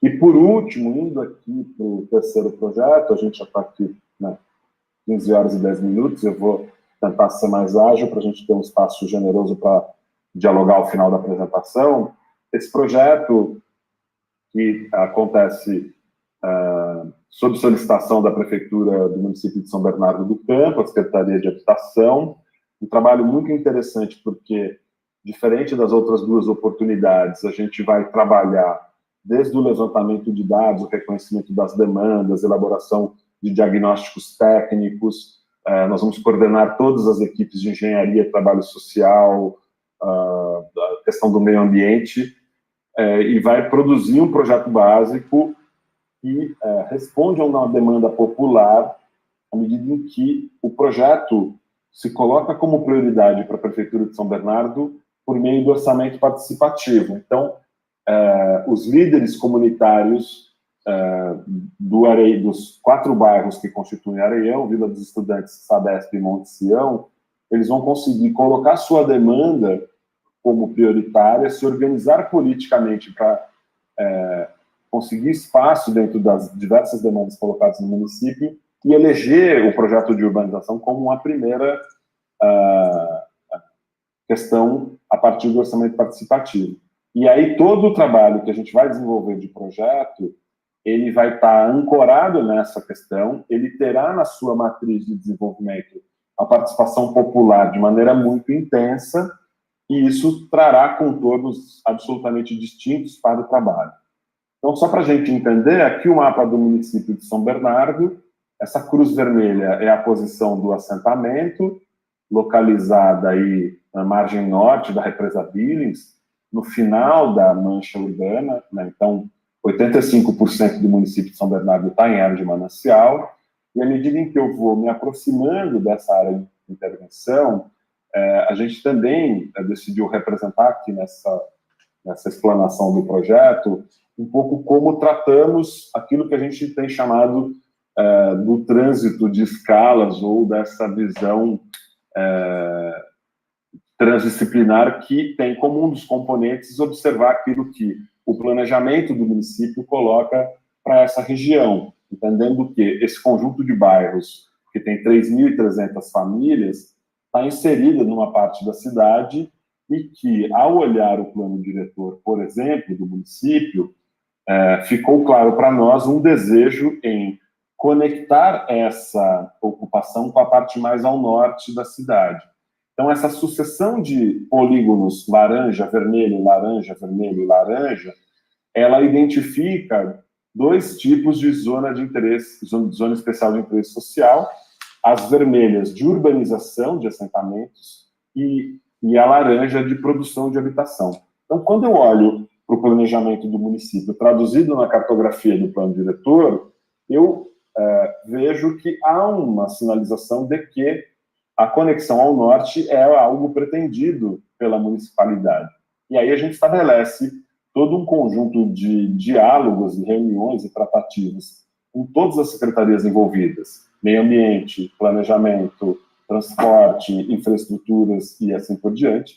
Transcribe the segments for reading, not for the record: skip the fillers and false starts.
E, por último, indo aqui para o terceiro projeto, a gente já está aqui, né, 15 horas e 10 minutos, eu vou tentar ser mais ágil para a gente ter um espaço generoso para dialogar ao final da apresentação. Esse projeto, que acontece sob solicitação da Prefeitura do município de São Bernardo do Campo, a Secretaria de Habitação, um trabalho muito interessante, porque, diferente das outras duas oportunidades, a gente vai trabalhar desde o levantamento de dados, o reconhecimento das demandas, elaboração de diagnósticos técnicos, nós vamos coordenar todas as equipes de engenharia, trabalho social, a questão do meio ambiente, e vai produzir um projeto básico que responde a uma demanda popular à medida em que o projeto se coloca como prioridade para a Prefeitura de São Bernardo por meio do orçamento participativo. Então, os líderes comunitários dos 4 bairros que constituem Areião, Vila dos Estudantes, Sabesp e Monte Sião, eles vão conseguir colocar sua demanda como prioritária, se organizar politicamente para conseguir espaço dentro das diversas demandas colocadas no município e eleger o projeto de urbanização como uma primeira questão a partir do orçamento participativo. E aí todo o trabalho que a gente vai desenvolver de projeto, ele vai estar ancorado nessa questão, ele terá na sua matriz de desenvolvimento a participação popular de maneira muito intensa, e isso trará contornos absolutamente distintos para o trabalho. Então, só para a gente entender, aqui o mapa do município de São Bernardo, essa cruz vermelha é a posição do assentamento, localizada aí na margem norte da represa Billings, no final da mancha urbana, né? Então, 85% do município de São Bernardo está em área de manancial, e à medida em que eu vou me aproximando dessa área de intervenção, a gente também decidiu representar aqui nessa explanação do projeto um pouco como tratamos aquilo que a gente tem chamado do trânsito de escalas ou dessa visão transdisciplinar que tem como um dos componentes observar aquilo que o planejamento do município coloca para essa região, entendendo que esse conjunto de bairros, que tem 3.300 famílias, está inserida numa parte da cidade e que, ao olhar o plano diretor, por exemplo, do município, ficou claro para nós um desejo em conectar essa ocupação com a parte mais ao norte da cidade. Então, essa sucessão de polígonos laranja, vermelho, laranja, vermelho e laranja, ela identifica 2 tipos de zona de interesse, zona especial de interesse social, as vermelhas de urbanização de assentamentos e a laranja de produção de habitação. Então, quando eu olho para o planejamento do município traduzido na cartografia do plano diretor, eu vejo que há uma sinalização de que a conexão ao norte é algo pretendido pela municipalidade. E aí a gente estabelece todo um conjunto de diálogos, reuniões e tratativas com todas as secretarias envolvidas, meio ambiente, planejamento, transporte, infraestruturas e assim por diante,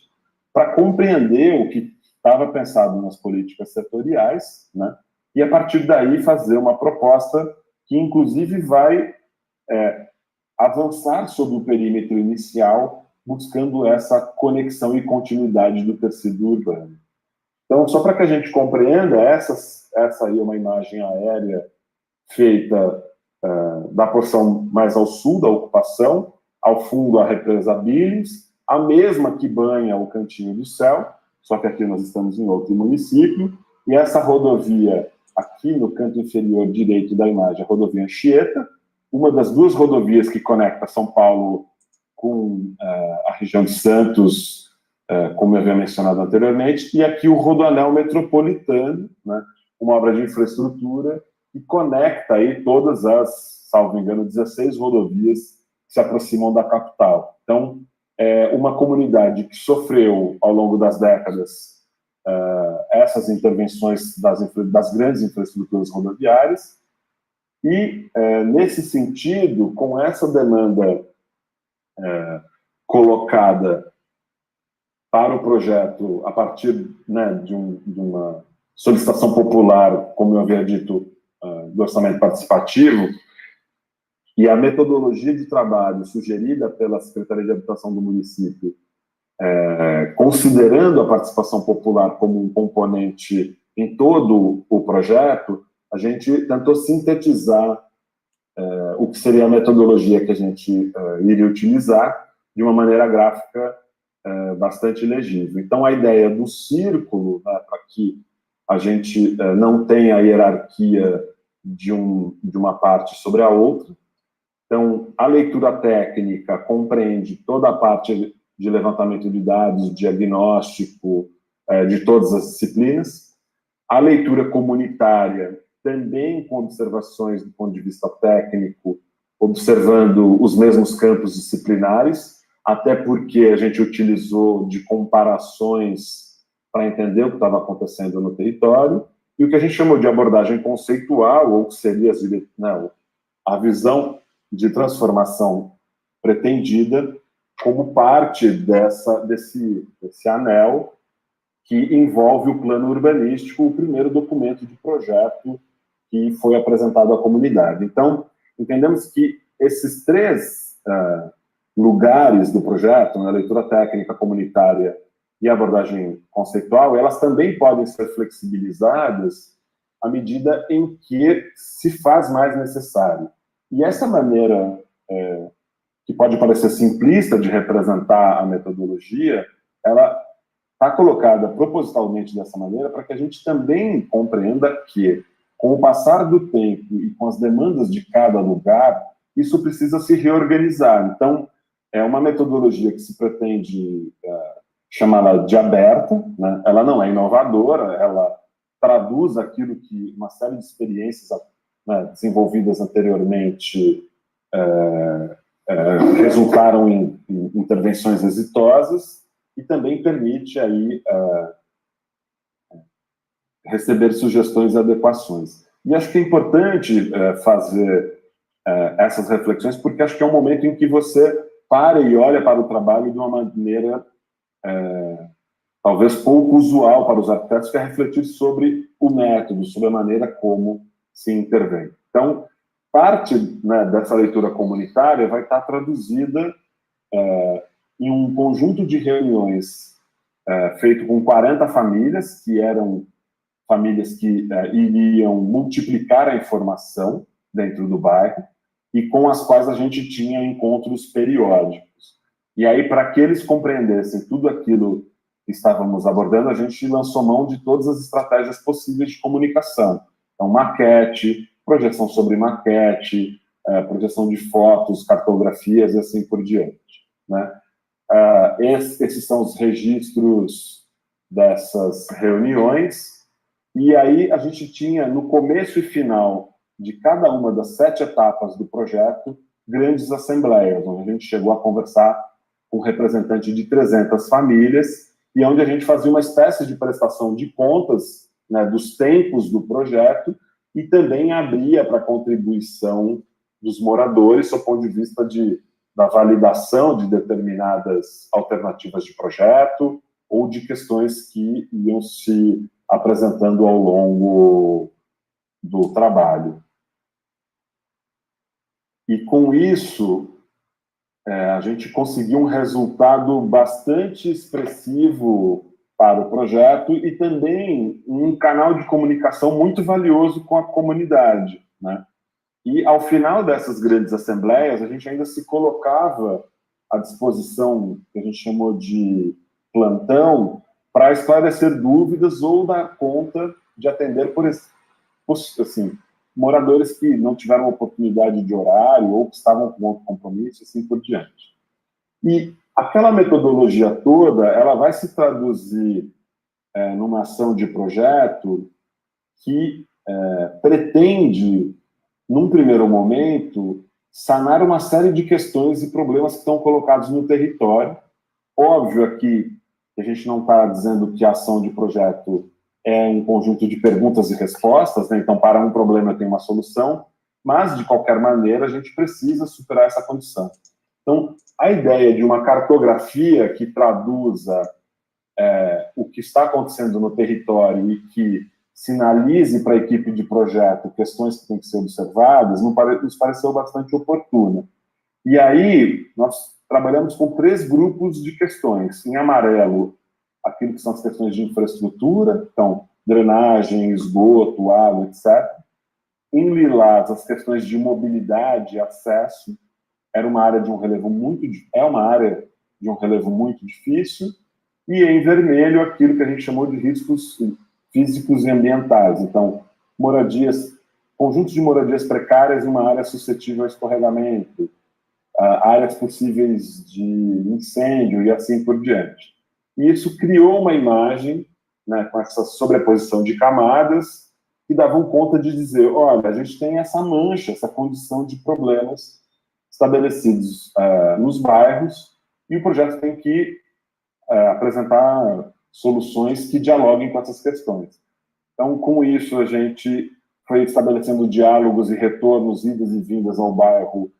para compreender o que estava pensado nas políticas setoriais, né? E a partir daí fazer uma proposta que inclusive vai avançar sobre o perímetro inicial, buscando essa conexão e continuidade do tecido urbano. Então, só para que a gente compreenda, essa aí é uma imagem aérea feita da porção mais ao sul da ocupação, ao fundo a represa Billings, a mesma que banha o Cantinho do Céu, só que aqui nós estamos em outro município, e essa rodovia aqui no canto inferior direito da imagem, a rodovia Anchieta, uma das 2 rodovias que conecta São Paulo com a região de Santos, como eu havia mencionado anteriormente, e aqui o Rodoanel Metropolitano, né, uma obra de infraestrutura que conecta aí todas as, salvo engano, 16 rodovias que se aproximam da capital. Então, é uma comunidade que sofreu, ao longo das décadas, essas intervenções das grandes infraestruturas rodoviárias, e, nesse sentido, com essa demanda colocada para o projeto a partir, né, de uma solicitação popular, como eu havia dito, do orçamento participativo, e a metodologia de trabalho sugerida pela Secretaria de Habitação do município, considerando a participação popular como um componente em todo o projeto, a gente tentou sintetizar o que seria a metodologia que a gente iria utilizar de uma maneira gráfica bastante legível. Então, a ideia do círculo, né, para que a gente não tenha a hierarquia de uma parte sobre a outra. Então, a leitura técnica compreende toda a parte de levantamento de dados, diagnóstico, de todas as disciplinas. A leitura comunitária, também com observações do ponto de vista técnico, observando os mesmos campos disciplinares, até porque a gente utilizou de comparações para entender o que estava acontecendo no território, e o que a gente chamou de abordagem conceitual, ou que seria a visão de transformação pretendida como parte desse anel que envolve o plano urbanístico, o primeiro documento de projeto que foi apresentado à comunidade. Então, entendemos que esses três lugares do projeto, a leitura técnica, comunitária e a abordagem conceitual, elas também podem ser flexibilizadas à medida em que se faz mais necessário. E essa maneira, que pode parecer simplista de representar a metodologia, ela está colocada propositalmente dessa maneira para que a gente também compreenda que, com o passar do tempo e com as demandas de cada lugar, isso precisa se reorganizar. Então, é uma metodologia que se pretende chamá-la de aberta, né? Ela não é inovadora, ela traduz aquilo que uma série de experiências desenvolvidas anteriormente resultaram em intervenções exitosas e também permite aí receber sugestões e adequações. E acho que é importante fazer essas reflexões, porque acho que é um momento em que você para e olha para o trabalho de uma maneira talvez pouco usual para os arquitetos, que é refletir sobre o método, sobre a maneira como se intervém. Então, parte dessa leitura comunitária vai estar traduzida em um conjunto de reuniões feito com 40 famílias, que eram famílias que iriam multiplicar a informação dentro do bairro, e com as quais a gente tinha encontros periódicos. E aí, para que eles compreendessem tudo aquilo que estávamos abordando, a gente lançou mão de todas as estratégias possíveis de comunicação. Então, maquete, projeção sobre maquete, projeção de fotos, cartografias e assim por diante, né? Esses são os registros dessas reuniões, e aí a gente tinha, no começo e final de cada uma das 7 etapas do projeto, grandes assembleias, onde a gente chegou a conversar com representante de 300 famílias, e onde a gente fazia uma espécie de prestação de contas, né, dos tempos do projeto, e também abria para contribuição dos moradores, do ponto de vista da validação de determinadas alternativas de projeto, ou de questões que iam se apresentando ao longo do trabalho. E com isso, a gente conseguiu um resultado bastante expressivo para o projeto e também um canal de comunicação muito valioso com a comunidade, né? E, ao final dessas grandes assembleias, a gente ainda se colocava à disposição, que a gente chamou de plantão, para esclarecer dúvidas ou dar conta de atender, moradores que não tiveram oportunidade de horário ou que estavam com outro compromisso, assim por diante. E aquela metodologia toda, ela vai se traduzir numa ação de projeto que pretende, num primeiro momento, sanar uma série de questões e problemas que estão colocados no território. Óbvio aqui que a gente não está dizendo que a ação de projeto é um conjunto de perguntas e respostas, né? Então, para um problema tem uma solução, mas, de qualquer maneira, a gente precisa superar essa condição. Então, a ideia de uma cartografia que traduza o que está acontecendo no território e que sinalize para a equipe de projeto questões que têm que ser observadas, nos pareceu bastante oportuna. E aí, nós trabalhamos com 3 grupos de questões. Em amarelo, aquilo que são as questões de infraestrutura, então, drenagem, esgoto, água, etc. Em lilás, as questões de mobilidade e acesso. Era uma área de um relevo uma área de um relevo muito difícil. E em vermelho, aquilo que a gente chamou de riscos físicos e ambientais. Então, conjuntos de moradias precárias em uma área suscetível a escorregamento, áreas possíveis de incêndio e assim por diante. E isso criou uma imagem, né, com essa sobreposição de camadas, que davam conta de dizer, olha, a gente tem essa mancha, essa condição de problemas estabelecidos nos bairros, e o projeto tem que apresentar soluções que dialoguem com essas questões. Então, com isso, a gente foi estabelecendo diálogos e retornos, idas e vindas ao bairro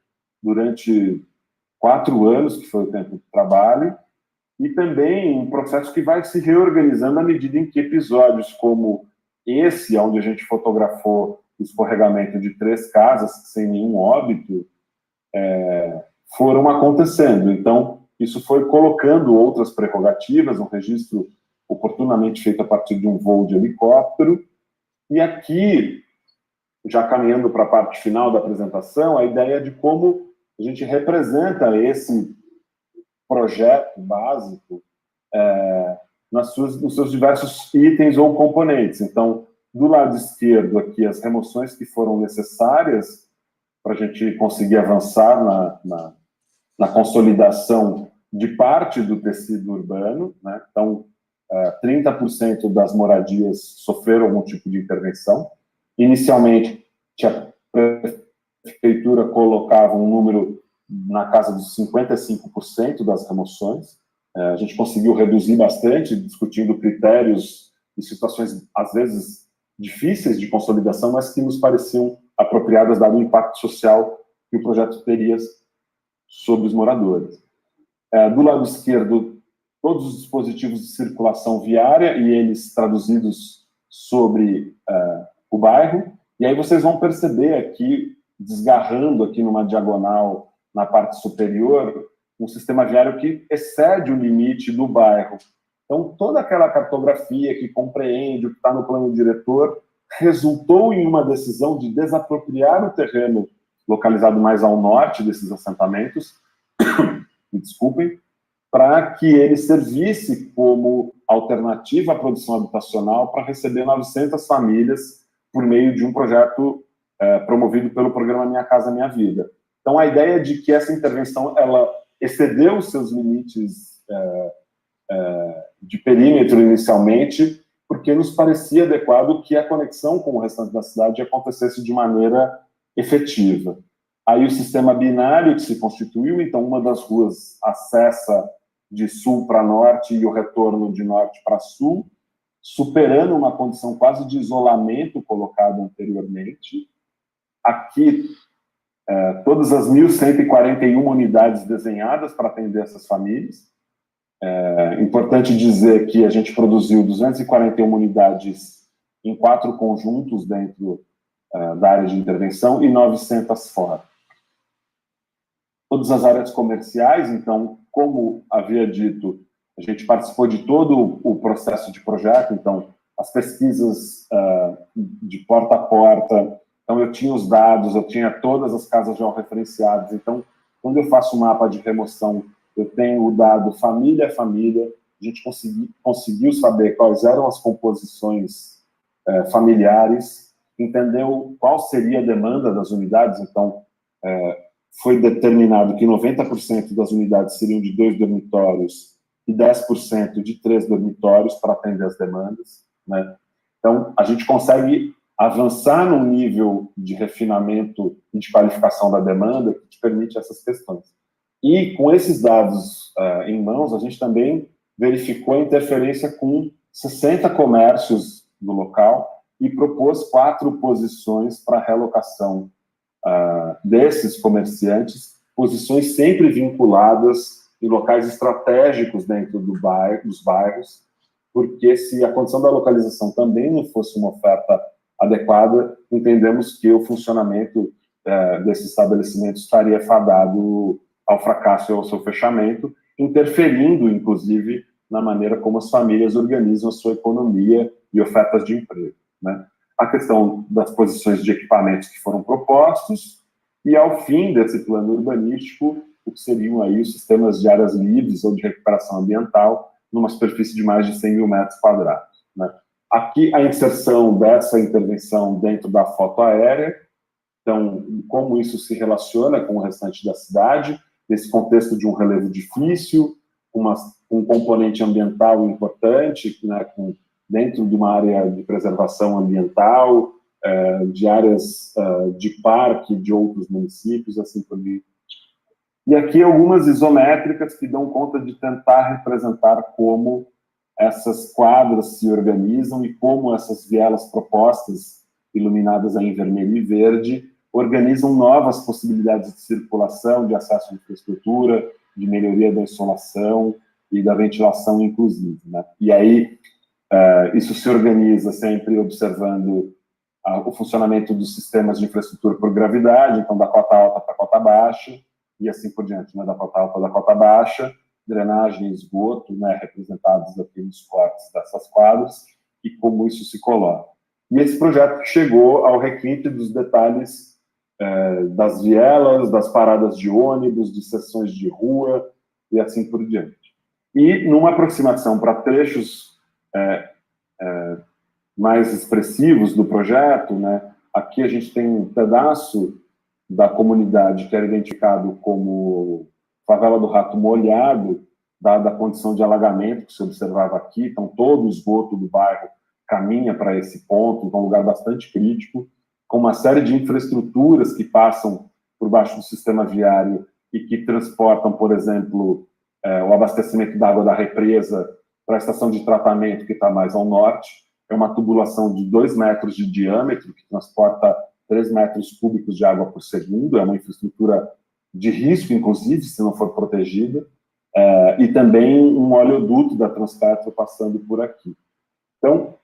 durante 4 anos, que foi o tempo de trabalho, e também um processo que vai se reorganizando à medida em que episódios como esse, onde a gente fotografou o escorregamento de 3 casas sem nenhum óbito, foram acontecendo. Então, isso foi colocando outras prerrogativas, um registro oportunamente feito a partir de um voo de helicóptero. E aqui, já caminhando para a parte final da apresentação, a ideia de como a gente representa esse projeto básico nos seus diversos itens ou componentes. Então, do lado esquerdo aqui, as remoções que foram necessárias para a gente conseguir avançar na consolidação de parte do tecido urbano, né? Então, 30% das moradias sofreram algum tipo de intervenção. Inicialmente, a prefeitura colocava um número na casa dos 55% das remoções. A gente conseguiu reduzir bastante, discutindo critérios e situações, às vezes, difíceis de consolidação, mas que nos pareciam apropriadas, dado o impacto social que o projeto teria sobre os moradores. Do lado esquerdo, todos os dispositivos de circulação viária, e eles traduzidos sobre o bairro. E aí vocês vão perceber aqui, desgarrando aqui numa diagonal na parte superior, um sistema viário que excede o limite do bairro. Então, toda aquela cartografia que compreende o que está no plano diretor resultou em uma decisão de desapropriar o terreno localizado mais ao norte desses assentamentos, me desculpem, para que ele servisse como alternativa à produção habitacional para receber 900 famílias por meio de um projeto promovido pelo programa Minha Casa Minha Vida. Então, a ideia de que essa intervenção ela excedeu os seus limites de perímetro inicialmente, porque nos parecia adequado que a conexão com o restante da cidade acontecesse de maneira efetiva. Aí o sistema binário que se constituiu, então uma das ruas acessa de sul para norte e o retorno de norte para sul, superando uma condição quase de isolamento colocada anteriormente. Aqui, todas as 1.141 unidades desenhadas para atender essas famílias. Importante dizer que a gente produziu 241 unidades em 4 conjuntos dentro da área de intervenção e 900 fora. Todas as áreas comerciais, então, como havia dito, a gente participou de todo o processo de projeto, então, as pesquisas de porta a porta, então eu tinha os dados, eu tinha todas as casas georreferenciadas, então, quando eu faço um mapa de remoção, eu tenho o dado família a família, a gente conseguiu saber quais eram as composições familiares, entendeu qual seria a demanda das unidades, então, foi determinado que 90% das unidades seriam de 2 dormitórios e 10% de 3 dormitórios para atender as demandas, né? Então, a gente consegue avançar num nível de refinamento e de qualificação da demanda que te permite essas questões. E com esses dados em mãos, a gente também verificou a interferência com 60 comércios do local e propôs 4 posições para realocação desses comerciantes, posições sempre vinculadas em locais estratégicos dentro dos bairros, porque se a condição da localização também não fosse uma oferta adequada, entendemos que o funcionamento desse estabelecimento estaria fadado ao fracasso e ao seu fechamento, interferindo, inclusive, na maneira como as famílias organizam a sua economia e ofertas de emprego, né? A questão das posições de equipamentos que foram propostos e, ao fim desse plano urbanístico, o que seriam aí os sistemas de áreas livres ou de recuperação ambiental numa superfície de mais de 100 mil metros quadrados, né? Aqui, a inserção dessa intervenção dentro da foto aérea, então, como isso se relaciona com o restante da cidade, nesse contexto de um relevo difícil, um componente ambiental importante, né, dentro de uma área de preservação ambiental, de áreas de parque de outros municípios, assim por diante. E aqui algumas isométricas que dão conta de tentar representar como essas quadras se organizam e como essas vielas propostas, iluminadas em vermelho e verde, organizam novas possibilidades de circulação, de acesso à infraestrutura, de melhoria da insolação e da ventilação, inclusive, né? E aí, isso se organiza sempre observando o funcionamento dos sistemas de infraestrutura por gravidade, então da cota alta para a cota baixa, e assim por diante, né? Da cota alta da cota baixa, drenagem e esgoto, né? Representados aqui nos cortes dessas quadras, e como isso se coloca. E esse projeto chegou ao requinte dos detalhes das vielas, das paradas de ônibus, de seções de rua, e assim por diante. E numa aproximação para trechos mais expressivos do projeto, né, aqui a gente tem um pedaço da comunidade que era identificado como Favela do Rato Molhado, dada a condição de alagamento que se observava aqui, então todo o esgoto do bairro caminha para esse ponto, então um lugar bastante crítico, com uma série de infraestruturas que passam por baixo do sistema viário e que transportam, por exemplo, o abastecimento da água da represa para a estação de tratamento que está mais ao norte. É uma tubulação de 2 metros de diâmetro, que transporta 3 metros cúbicos de água por segundo, é uma infraestrutura de risco, inclusive, se não for protegida, e também um oleoduto da Transpetro passando por aqui. Então,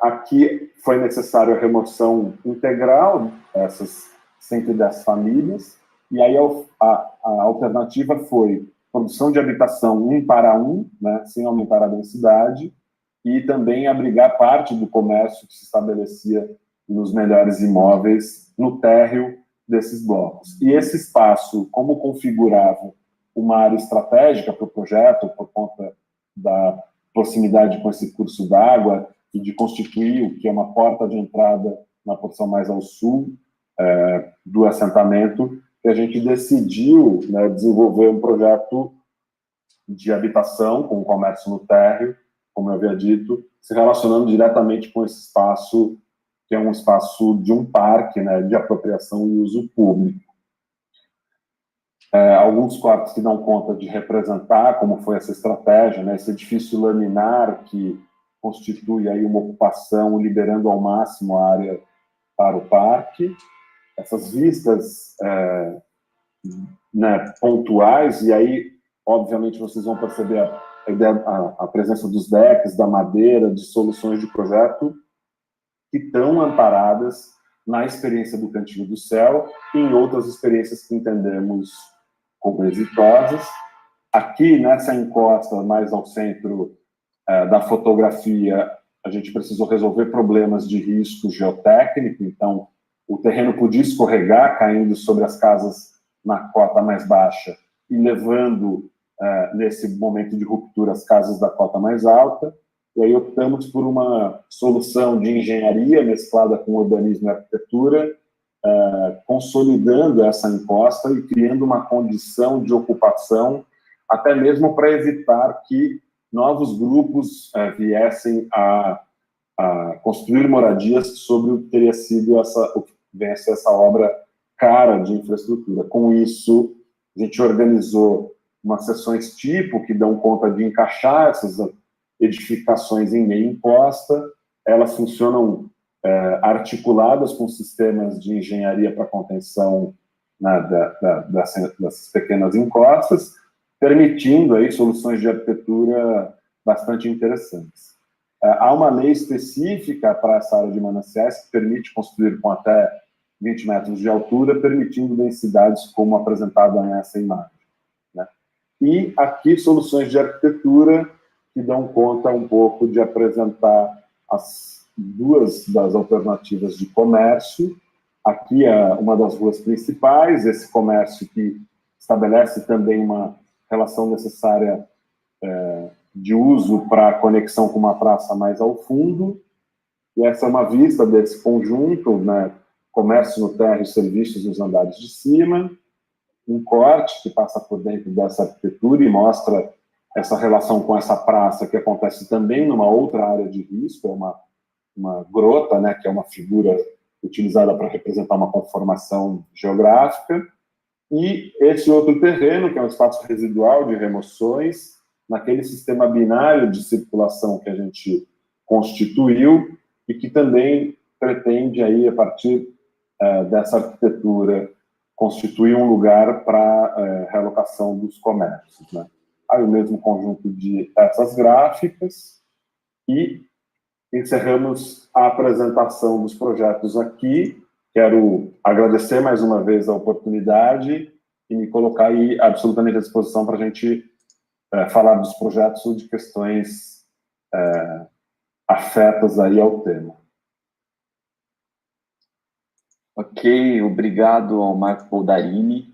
aqui foi necessária a remoção integral dessas 110 famílias, e aí a alternativa foi produção de habitação 1 para 1, né, sem aumentar a densidade, e também abrigar parte do comércio que se estabelecia nos melhores imóveis no térreo desses blocos. E esse espaço, como configurava uma área estratégica para o projeto, por conta da proximidade com esse curso d'água, e de constituir o que é uma porta de entrada na porção mais ao sul do assentamento, que a gente decidiu, né, desenvolver um projeto de habitação com comércio no térreo, como eu havia dito, se relacionando diretamente com esse espaço, que é um espaço de um parque, né, de apropriação e uso público. Alguns cortes que dão conta de representar como foi essa estratégia, né, esse edifício laminar que constitui aí uma ocupação, liberando ao máximo a área para o parque. Essas vistas né, pontuais, e aí, obviamente, vocês vão perceber a presença dos decks, da madeira, de soluções de projeto que estão amparadas na experiência do Cantinho do Céu e em outras experiências que entendemos como exitosas. Aqui, nessa encosta mais ao centro da fotografia, a gente precisou resolver problemas de risco geotécnico, então o terreno podia escorregar, caindo sobre as casas na cota mais baixa e levando, nesse momento de ruptura, as casas da cota mais alta. E aí optamos por uma solução de engenharia mesclada com urbanismo e arquitetura, consolidando essa encosta e criando uma condição de ocupação, até mesmo para evitar que novos grupos viessem a construir moradias sobre o que teria sido essa obra cara de infraestrutura. Com isso, a gente organizou umas seções tipo que dão conta de encaixar essas edificações em meia encosta. Elas funcionam articuladas com sistemas de engenharia para contenção, né, dessas pequenas encostas, permitindo aí soluções de arquitetura bastante interessantes. Há uma lei específica para essa área de mananciais que permite construir com até 20 metros de altura, permitindo densidades como apresentada nessa imagem, né? E aqui soluções de arquitetura que dão conta um pouco de apresentar as duas das alternativas de comércio. Aqui é uma das ruas principais, esse comércio que estabelece também uma relação necessária de uso para conexão com uma praça mais ao fundo. E essa é uma vista desse conjunto, né? Comércio no térreo e serviços nos andares de cima. Um corte que passa por dentro dessa arquitetura e mostra essa relação com essa praça que acontece também numa outra área de risco, é uma grota, né, que é uma figura utilizada para representar uma conformação geográfica, e esse outro terreno, que é um espaço residual de remoções, naquele sistema binário de circulação que a gente constituiu, e que também pretende, aí, a partir dessa arquitetura, constituir um lugar para realocação dos comércios, né? Aí o mesmo conjunto de peças gráficas, e encerramos a apresentação dos projetos aqui. Quero agradecer mais uma vez a oportunidade e me colocar aí absolutamente à disposição para a gente falar dos projetos ou de questões afetas aí ao tema. Ok, obrigado ao Marco Poldarini.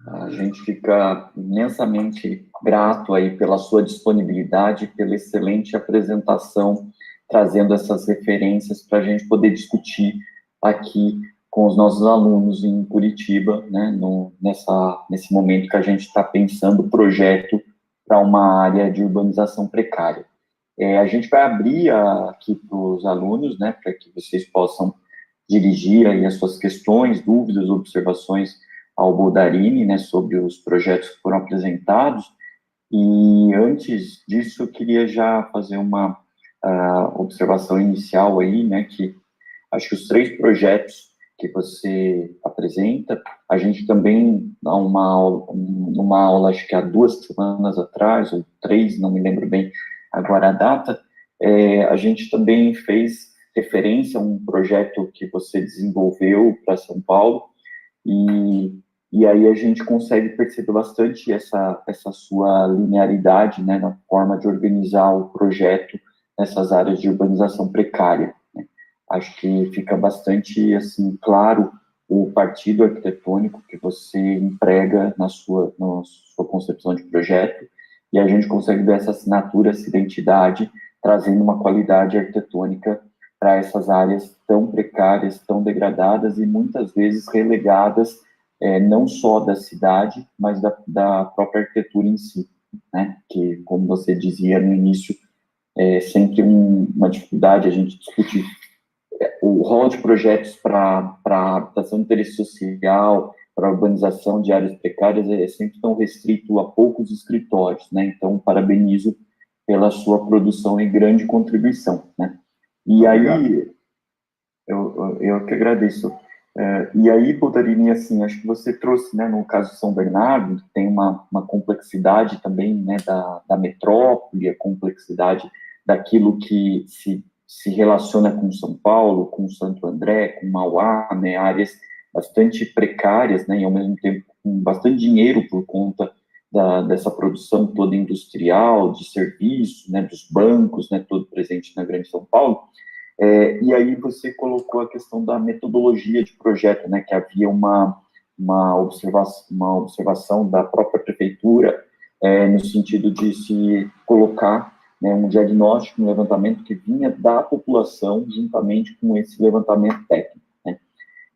A gente fica imensamente grato aí pela sua disponibilidade, pela excelente apresentação, trazendo essas referências para a gente poder discutir aqui com os nossos alunos em Curitiba, né, nesse momento que a gente está pensando o projeto para uma área de urbanização precária. A gente vai abrir aqui para os alunos, né, para que vocês possam dirigir aí as suas questões, dúvidas, observações ao Poldarini, né, sobre os projetos que foram apresentados. E antes disso, eu queria já fazer uma observação inicial aí, né, que acho que os 3 projetos que você apresenta, a gente também dá numa aula, acho que há 2 semanas atrás, ou 3, não me lembro bem agora a data, a gente também fez referência a um projeto que você desenvolveu para São Paulo, e aí a gente consegue perceber bastante essa sua linearidade, né, na forma de organizar o projeto nessas áreas de urbanização precária, né? Acho que fica bastante, assim, claro o partido arquitetônico que você emprega na sua concepção de projeto, e a gente consegue ver essa assinatura, essa identidade, trazendo uma qualidade arquitetônica para essas áreas tão precárias, tão degradadas e muitas vezes relegadas, não só da cidade, mas da própria arquitetura em si, né? Que, como você dizia no início, é sempre uma dificuldade a gente discutir o rol de projetos para habitação de interesse social, para urbanização de áreas precárias, é sempre tão restrito a poucos escritórios, né? Então, parabenizo pela sua produção e grande contribuição, né? E Obrigado. Aí, eu que agradeço. E aí, Poldarini, assim, acho que você trouxe, né, no caso de São Bernardo, que tem uma complexidade também, né, da metrópole, a complexidade daquilo que se relaciona com São Paulo, com Santo André, com Mauá, né, áreas bastante precárias, né, e ao mesmo tempo com bastante dinheiro por conta dessa produção toda industrial, de serviço, né, dos bancos, né, todo presente na Grande São Paulo. E aí você colocou a questão da metodologia de projeto, né, que havia uma observação da própria prefeitura, no sentido de se colocar, né, um diagnóstico, um levantamento que vinha da população juntamente com esse levantamento técnico, né?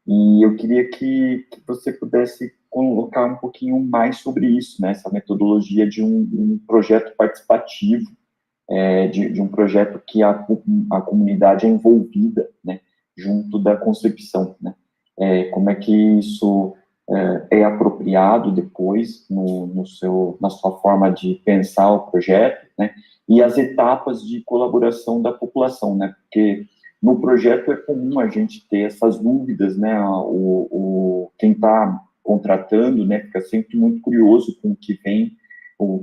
E eu queria que você pudesse colocar um pouquinho mais sobre isso, né, essa metodologia de um projeto participativo, de um projeto que a comunidade é envolvida, né, junto da concepção, né? Como é que isso é apropriado depois na sua forma de pensar o projeto, né? E as etapas de colaboração da população, né? Porque no projeto é comum a gente ter essas dúvidas, né? Quem está contratando, né, fica sempre muito curioso com o que vem,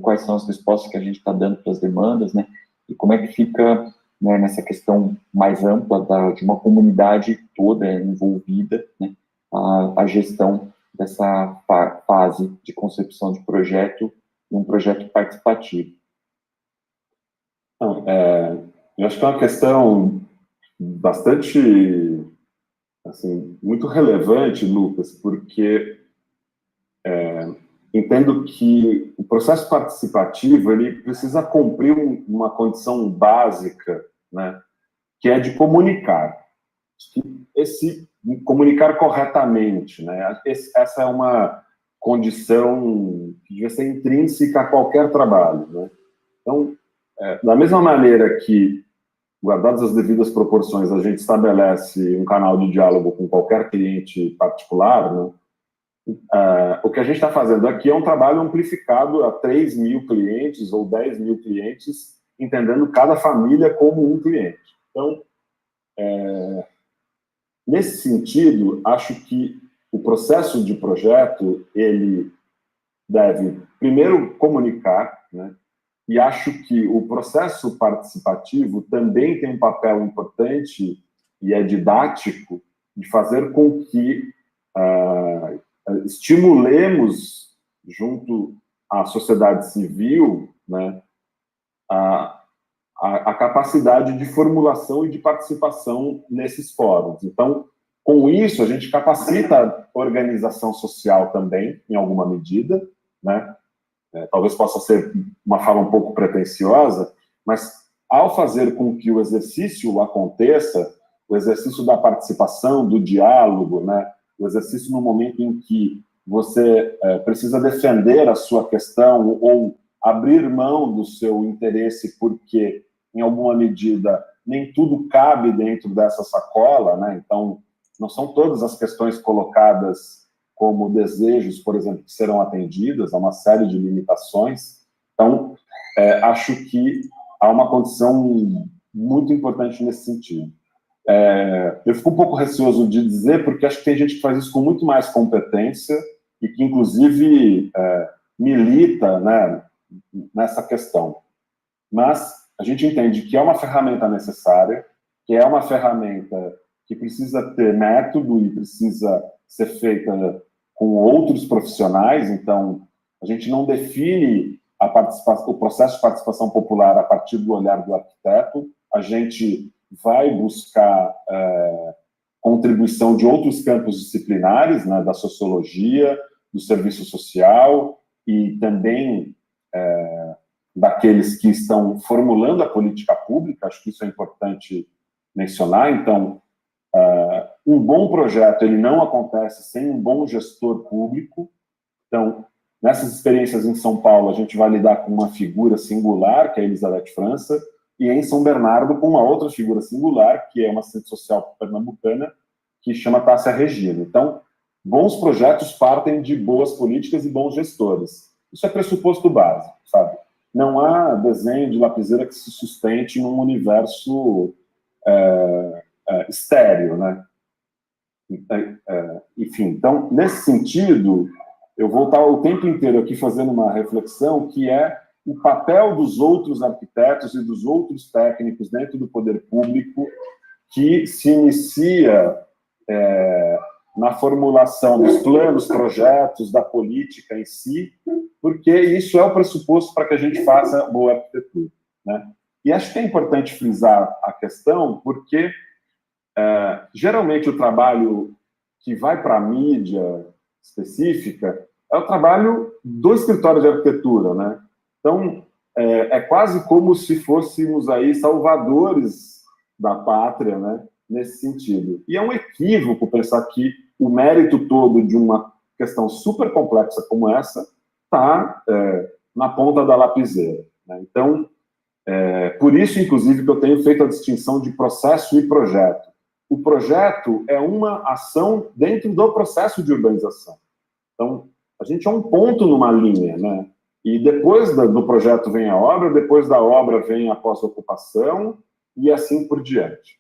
quais são as respostas que a gente está dando para as demandas, né? E como é que fica, né, nessa questão mais ampla de uma comunidade toda envolvida, né, a gestão dessa fase de concepção de projeto e um projeto participativo? Não, eu acho que é uma questão bastante, assim, muito relevante, Lucas, porque entendo que o processo participativo ele precisa cumprir uma condição básica, né, que é de comunicar. Comunicar corretamente, né? Essa é uma condição que deve ser intrínseca a qualquer trabalho, né? Então, da mesma maneira que, guardadas as devidas proporções, a gente estabelece um canal de diálogo com qualquer cliente particular, né? O que a gente está fazendo aqui é um trabalho amplificado a 3.000 clientes ou 10.000 clientes, entendendo cada família como um cliente. Então, nesse sentido, acho que o processo de projeto, ele deve, primeiro, comunicar, né? E acho que o processo participativo também tem um papel importante e é didático de fazer com que estimulemos, junto à sociedade civil, né, a capacidade de formulação e de participação nesses fóruns. Então, com isso, a gente capacita a organização social também, em alguma medida, né? Talvez possa ser uma fala um pouco pretensiosa, mas ao fazer com que o exercício aconteça, o exercício da participação, do diálogo, né? O exercício no momento em que você precisa defender a sua questão ou abrir mão do seu interesse porque, em alguma medida, nem tudo cabe dentro dessa sacola, né? Então, não são todas as questões colocadas como desejos, por exemplo, que serão atendidas, há uma série de limitações. Então, acho que há uma condição muito importante nesse sentido. Eu fico um pouco receoso de dizer, porque acho que tem gente que faz isso com muito mais competência e que, inclusive, milita, né, nessa questão. Mas a gente entende que é uma ferramenta necessária, que é uma ferramenta que precisa ter método e precisa ser feita com outros profissionais. Então, a gente não define o processo de participação popular a partir do olhar do arquiteto, a gente vai buscar contribuição de outros campos disciplinares, né, da sociologia, do serviço social e também daqueles que estão formulando a política pública. Acho que isso é importante mencionar. Então, um bom projeto ele não acontece sem um bom gestor público. Então, nessas experiências em São Paulo, a gente vai lidar com uma figura singular, que é a Elizabeth França, e em São Bernardo com uma outra figura singular, que é uma assistente social pernambucana, que chama Tássia Regina. Então, bons projetos partem de boas políticas e bons gestores. Isso é pressuposto básico, sabe? Não há desenho de lapiseira que se sustente num universo estéreo, né? Enfim, então, nesse sentido, eu vou estar o tempo inteiro aqui fazendo uma reflexão que é o papel dos outros arquitetos e dos outros técnicos dentro do poder público que se inicia na formulação dos planos, projetos, da política em si, porque isso é o pressuposto para que a gente faça boa arquitetura, né? E acho que é importante frisar a questão, porque geralmente o trabalho que vai para a mídia específica é o trabalho do escritório de arquitetura, né? Então, é quase como se fôssemos aí salvadores da pátria, né? Nesse sentido. E é um equívoco pensar que o mérito todo de uma questão super complexa como essa está na ponta da lapiseira, né? Então, por isso, inclusive, que eu tenho feito a distinção de processo e projeto. O projeto é uma ação dentro do processo de urbanização. Então, a gente é um ponto numa linha, né? E depois do projeto vem a obra, depois da obra vem a pós-ocupação e assim por diante.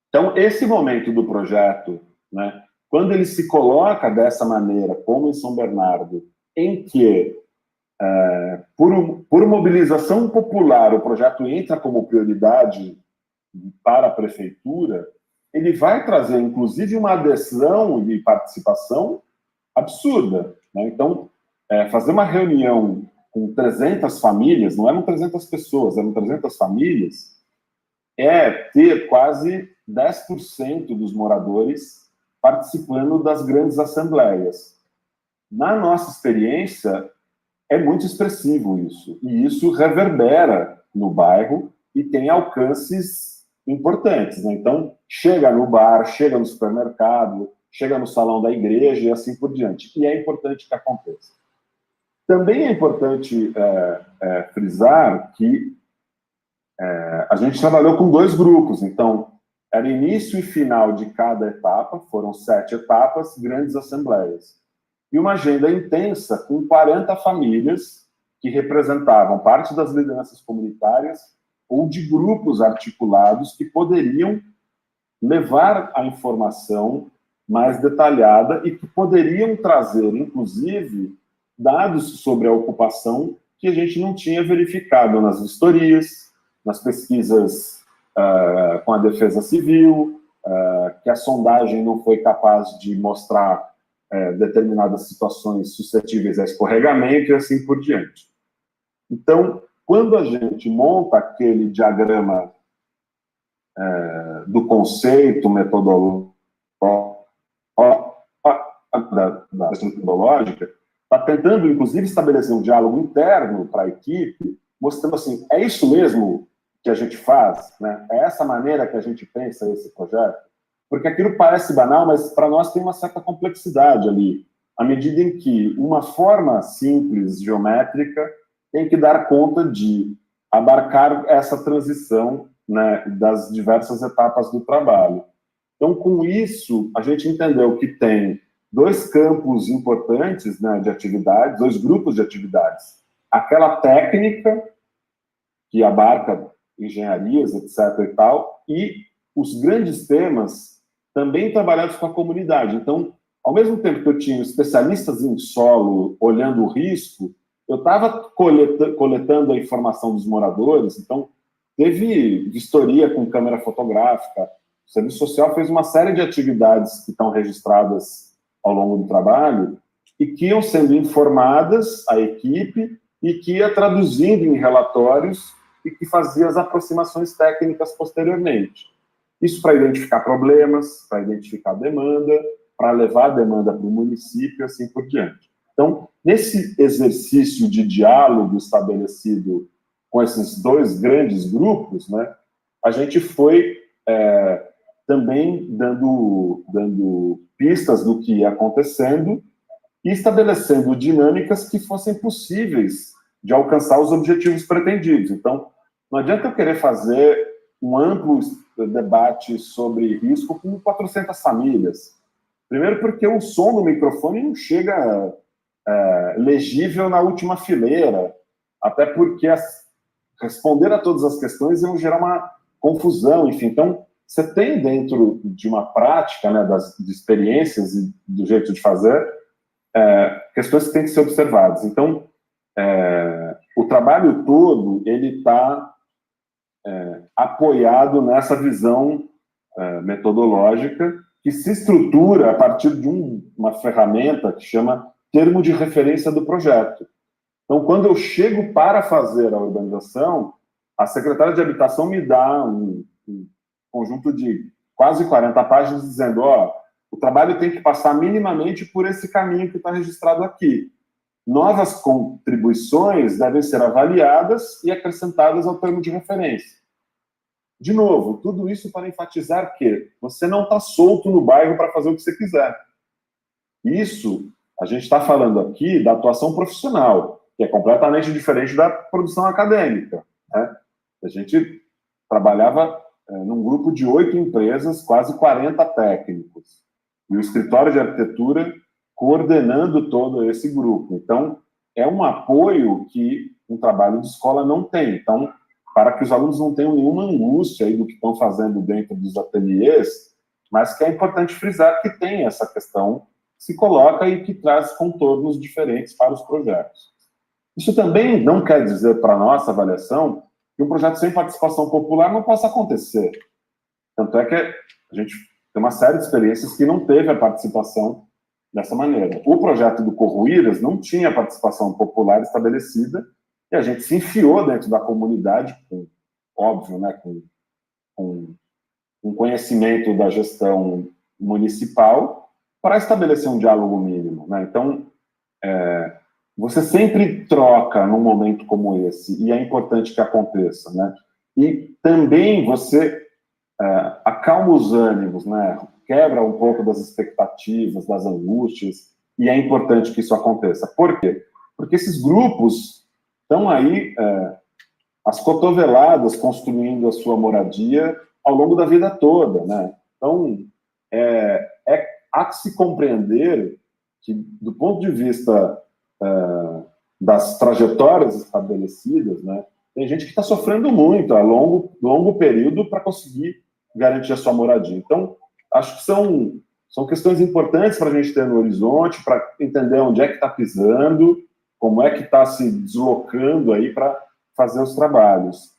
Então, esse momento do projeto, né, quando ele se coloca dessa maneira, como em São Bernardo, em que por mobilização popular, o projeto entra como prioridade para a prefeitura, ele vai trazer, inclusive, uma adesão e participação absurda, né? Então, fazer uma reunião com 300 famílias, não eram 300 pessoas, eram 300 famílias, ter quase 10% dos moradores participando das grandes assembleias. Na nossa experiência, é muito expressivo isso, e isso reverbera no bairro e tem alcances importantes, né? Então, chega no bar, chega no supermercado, chega no salão da igreja e assim por diante. E é importante que aconteça. Também é importante frisar que a gente trabalhou com 2 grupos, então, era início e final de cada etapa, foram 7 etapas, grandes assembleias. E uma agenda intensa com 40 famílias que representavam parte das lideranças comunitárias ou de grupos articulados que poderiam levar a informação mais detalhada e que poderiam trazer, inclusive, dados sobre a ocupação que a gente não tinha verificado nas vistorias, nas pesquisas com a Defesa Civil, que a sondagem não foi capaz de mostrar determinadas situações suscetíveis a escorregamento e assim por diante. Então, quando a gente monta aquele diagrama do conceito metodológico, da metodológica, está tentando, inclusive, estabelecer um diálogo interno para a equipe, mostrando assim, é isso mesmo que a gente faz, né? É essa maneira que a gente pensa esse projeto? Porque aquilo parece banal, mas para nós tem uma certa complexidade ali, à medida em que uma forma simples, geométrica, tem que dar conta de abarcar essa transição, né, das diversas etapas do trabalho. Então, com isso, a gente entendeu que tem 2 campos importantes, né, de atividades, 2 grupos de atividades. Aquela técnica, que abarca engenharias, etc. e tal, e os grandes temas também trabalhados com a comunidade. Então, ao mesmo tempo que eu tinha especialistas em solo olhando o risco, eu estava coletando a informação dos moradores, então teve vistoria com câmera fotográfica, o Serviço Social fez uma série de atividades que estão registradas ao longo do trabalho e que iam sendo informadas à equipe e que ia traduzindo em relatórios e que fazia as aproximações técnicas posteriormente. Isso para identificar problemas, para identificar demanda, para levar a demanda para o município e assim por diante. Então, nesse exercício de diálogo estabelecido com esses 2 grandes grupos, né, a gente foi também dando pistas do que ia acontecendo e estabelecendo dinâmicas que fossem possíveis de alcançar os objetivos pretendidos. Então, não adianta eu querer fazer um amplo debate sobre risco com 400 famílias. Primeiro porque o som do microfone não chega legível na última fileira, até porque responder a todas as questões iam gerar uma confusão, enfim. Então, você tem dentro de uma prática, né, de experiências e do jeito de fazer, questões que têm que ser observadas. Então, o trabalho todo, ele está apoiado nessa visão metodológica que se estrutura a partir de uma ferramenta que chama termo de referência do projeto. Então, quando eu chego para fazer a urbanização, a secretária de Habitação me dá um conjunto de quase 40 páginas dizendo, o trabalho tem que passar minimamente por esse caminho que está registrado aqui. Novas contribuições devem ser avaliadas e acrescentadas ao termo de referência. De novo, tudo isso para enfatizar que você não está solto no bairro para fazer o que você quiser. Isso, a gente está falando aqui da atuação profissional, que é completamente diferente da produção acadêmica, né? A gente trabalhava num grupo de 8 empresas, quase 40 técnicos, e o escritório de arquitetura coordenando todo esse grupo. Então, é um apoio que um trabalho de escola não tem. Então, para que os alunos não tenham nenhuma angústia aí do que estão fazendo dentro dos ateliês, mas que é importante frisar que tem essa questão que se coloca e que traz contornos diferentes para os projetos. Isso também não quer dizer, para a nossa avaliação, que um projeto sem participação popular não possa acontecer. Tanto é que a gente tem uma série de experiências que não teve a participação dessa maneira. O projeto do Corruíras não tinha participação popular estabelecida e a gente se enfiou dentro da comunidade, óbvio, né, com conhecimento da gestão municipal, para estabelecer um diálogo mínimo, né? Então, você sempre troca num momento como esse, e é importante que aconteça, né? E também você acalma os ânimos, né? Quebra um pouco das expectativas, das angústias, e é importante que isso aconteça. Por quê? Porque esses grupos estão aí, as cotoveladas, construindo a sua moradia ao longo da vida toda, né? Então, há que se compreender que, do ponto de vista das trajetórias estabelecidas, né, tem gente que está sofrendo muito a longo período para conseguir garantir a sua moradia. Então, acho que são questões importantes para a gente ter no horizonte, para entender onde é que está pisando, como é que está se deslocando aí para fazer os trabalhos.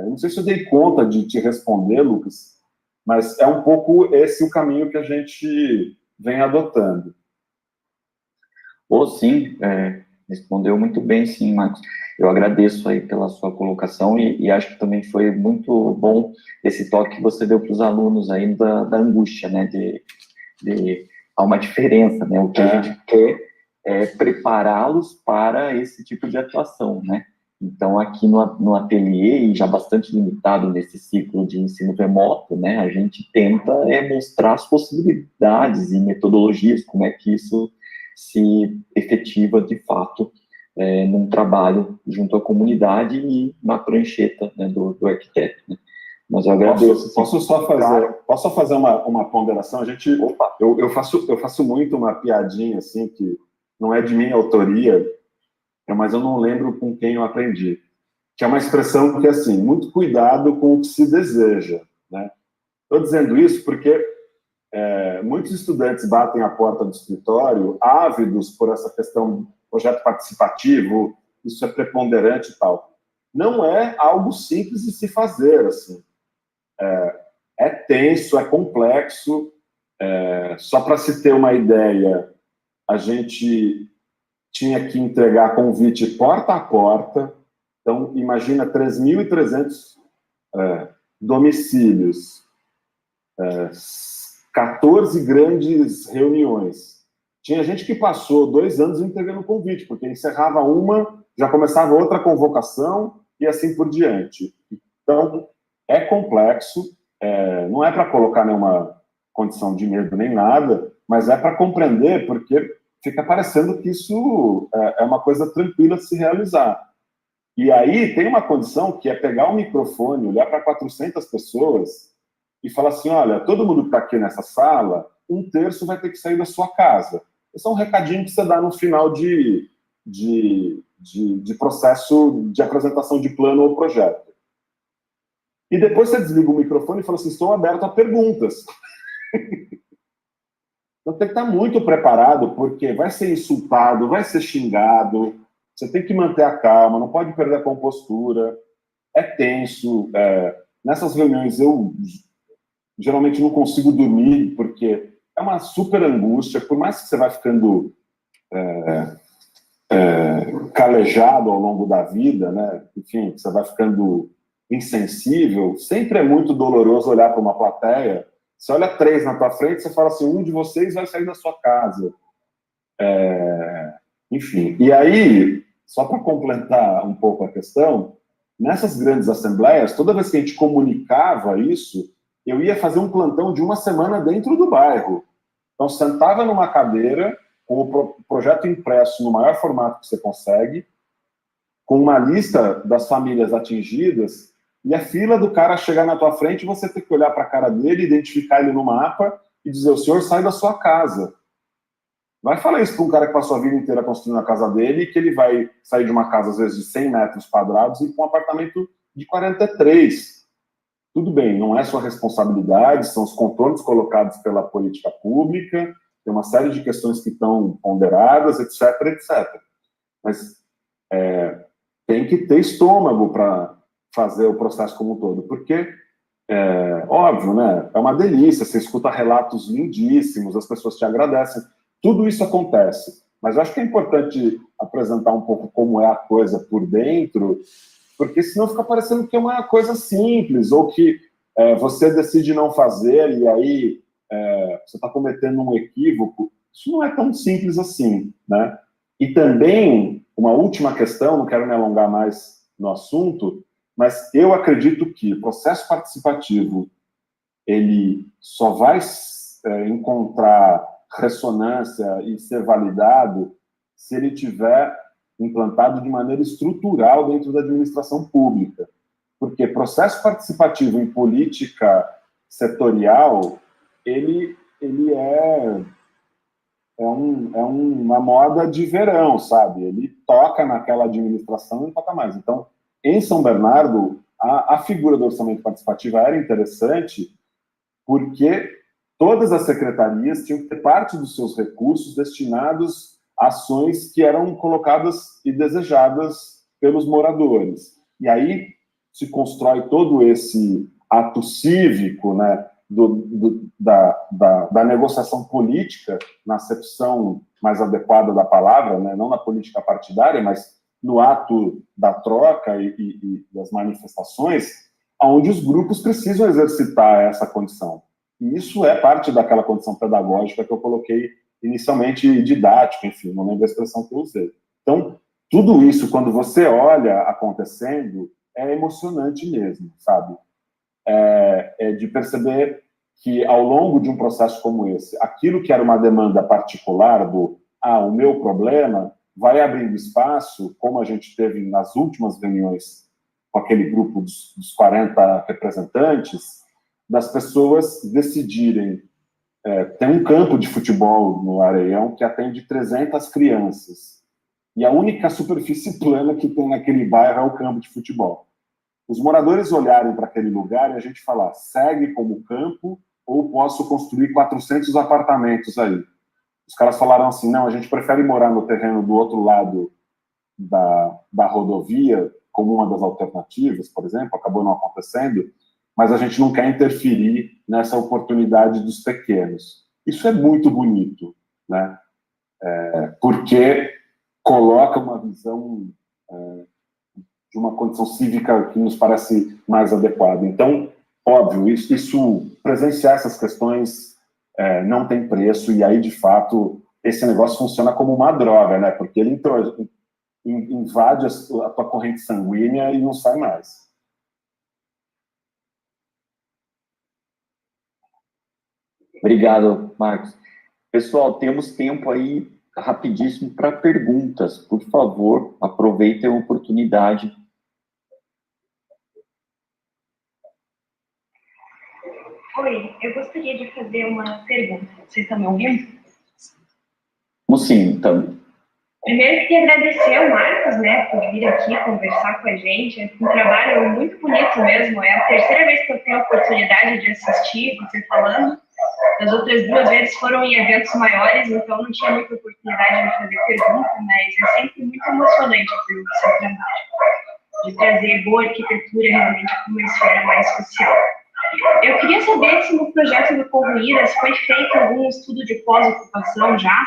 Não sei se eu dei conta de te responder, Lucas, mas é um pouco esse o caminho que a gente vem adotando. Sim, respondeu muito bem, sim, Marcos. Eu agradeço aí pela sua colocação e acho que também foi muito bom esse toque que você deu para os alunos aí da angústia, né, há uma diferença, né, o que a gente quer é prepará-los para esse tipo de atuação, né. Então, aqui no ateliê, e já bastante limitado nesse ciclo de ensino remoto, né, a gente tenta mostrar as possibilidades e metodologias, como é que isso se efetiva, de fato, num trabalho junto à comunidade e na prancheta, né, do arquiteto. Né. Mas eu agradeço. Posso fazer uma ponderação? Eu faço muito uma piadinha, assim, que não é de minha autoria, mas eu não lembro com quem eu aprendi. Que é uma expressão que é assim, muito cuidado com o que se deseja, né? Estou dizendo isso porque muitos estudantes batem a porta do escritório ávidos por essa questão do projeto participativo, isso é preponderante e tal. Não é algo simples de se fazer, assim. É tenso, é complexo. Só para se ter uma ideia, a gente tinha que entregar convite porta a porta. Então, imagina 3.300 domicílios, 14 grandes reuniões. Tinha gente que passou 2 anos entregando convite, porque encerrava uma, já começava outra convocação e assim por diante. Então, é complexo, não é para colocar nenhuma condição de medo nem nada, mas é para compreender, porque fica parecendo que isso é uma coisa tranquila de se realizar. E aí tem uma condição que é pegar o microfone, olhar para 400 pessoas e falar assim, olha, todo mundo que está aqui nessa sala, 1/3 vai ter que sair da sua casa. Esse é um recadinho que você dá no final de processo de apresentação de plano ou projeto. E depois você desliga o microfone e fala assim, estou aberto a perguntas. Então tem que estar muito preparado, porque vai ser insultado, vai ser xingado, você tem que manter a calma, não pode perder a compostura, é tenso. Nessas reuniões eu geralmente não consigo dormir, porque é uma super angústia, por mais que você vai ficando calejado ao longo da vida, né? Enfim, você vai ficando insensível, sempre é muito doloroso olhar para uma plateia. Você olha 3 na tua frente, você fala assim, um de vocês vai sair da sua casa. Enfim, e aí, só para completar um pouco a questão, nessas grandes assembleias, toda vez que a gente comunicava isso, eu ia fazer um plantão de 1 semana dentro do bairro. Então, sentava numa cadeira, com o projeto impresso no maior formato que você consegue, com uma lista das famílias atingidas, e a fila do cara chegar na tua frente, você tem que olhar para a cara dele, identificar ele no mapa e dizer, o senhor sai da sua casa. Vai falar isso para um cara que passou a vida inteira construindo a casa dele, que ele vai sair de uma casa, às vezes, de 100 metros quadrados e com um apartamento de 43. Tudo bem, não é sua responsabilidade, são os contornos colocados pela política pública, tem uma série de questões que estão ponderadas, etc, etc. Mas tem que ter estômago para fazer o processo como um todo, porque, óbvio, né, é uma delícia, você escuta relatos lindíssimos, as pessoas te agradecem, tudo isso acontece, mas eu acho que é importante apresentar um pouco como é a coisa por dentro, porque senão fica parecendo que é uma coisa simples, ou que você decide não fazer e aí você está cometendo um equívoco. Isso não é tão simples assim, né? E também, uma última questão, não quero me alongar mais no assunto, mas eu acredito que o processo participativo, ele só vai encontrar ressonância e ser validado se ele tiver implantado de maneira estrutural dentro da administração pública. Porque processo participativo em política setorial, ele é uma moda de verão, sabe? Ele toca naquela administração e não toca mais. Então, em São Bernardo, a figura do orçamento participativo era interessante porque todas as secretarias tinham que ter parte dos seus recursos destinados a ações que eram colocadas e desejadas pelos moradores. E aí se constrói todo esse ato cívico, né, da negociação política, na acepção mais adequada da palavra, né, não na política partidária, mas no ato da troca e das manifestações, onde os grupos precisam exercitar essa condição. E isso é parte daquela condição pedagógica que eu coloquei inicialmente, didática, enfim, não lembro a expressão que eu usei. Então, tudo isso, quando você olha acontecendo, é emocionante mesmo, sabe? É de perceber que, ao longo de um processo como esse, aquilo que era uma demanda particular o meu problema, vai abrindo espaço, como a gente teve nas últimas reuniões com aquele grupo dos 40 representantes, das pessoas decidirem. Tem um campo de futebol no Areião que atende 300 crianças. E a única superfície plana que tem naquele bairro é o campo de futebol. Os moradores olharem para aquele lugar e a gente falar, segue como campo ou posso construir 400 apartamentos aí? Os caras falaram assim, não, a gente prefere morar no terreno do outro lado da rodovia, como uma das alternativas, por exemplo, acabou não acontecendo, mas a gente não quer interferir nessa oportunidade dos pequenos. Isso é muito bonito, né? Porque coloca uma visão de uma condição cívica que nos parece mais adequada. Então, óbvio, isso presenciar essas questões não tem preço, e aí, de fato, esse negócio funciona como uma droga, né? Porque ele invade a tua corrente sanguínea e não sai mais. Obrigado, Marcos. Pessoal, temos tempo aí rapidíssimo para perguntas. Por favor, aproveitem a oportunidade. Oi, eu gostaria de fazer uma pergunta. Vocês estão me ouvindo? Sim, então. Primeiro, queria agradecer ao Marcos, né, por vir aqui conversar com a gente. É um trabalho muito bonito mesmo. É a terceira vez que eu tenho a oportunidade de assistir você falando. As outras 2 vezes foram em eventos maiores, então não tinha muita oportunidade de fazer pergunta, mas é sempre muito emocionante ouvir o seu trabalho, de trazer boa arquitetura realmente para uma esfera mais social. Eu queria saber se no projeto do Corroídas foi feito algum estudo de pós-ocupação já,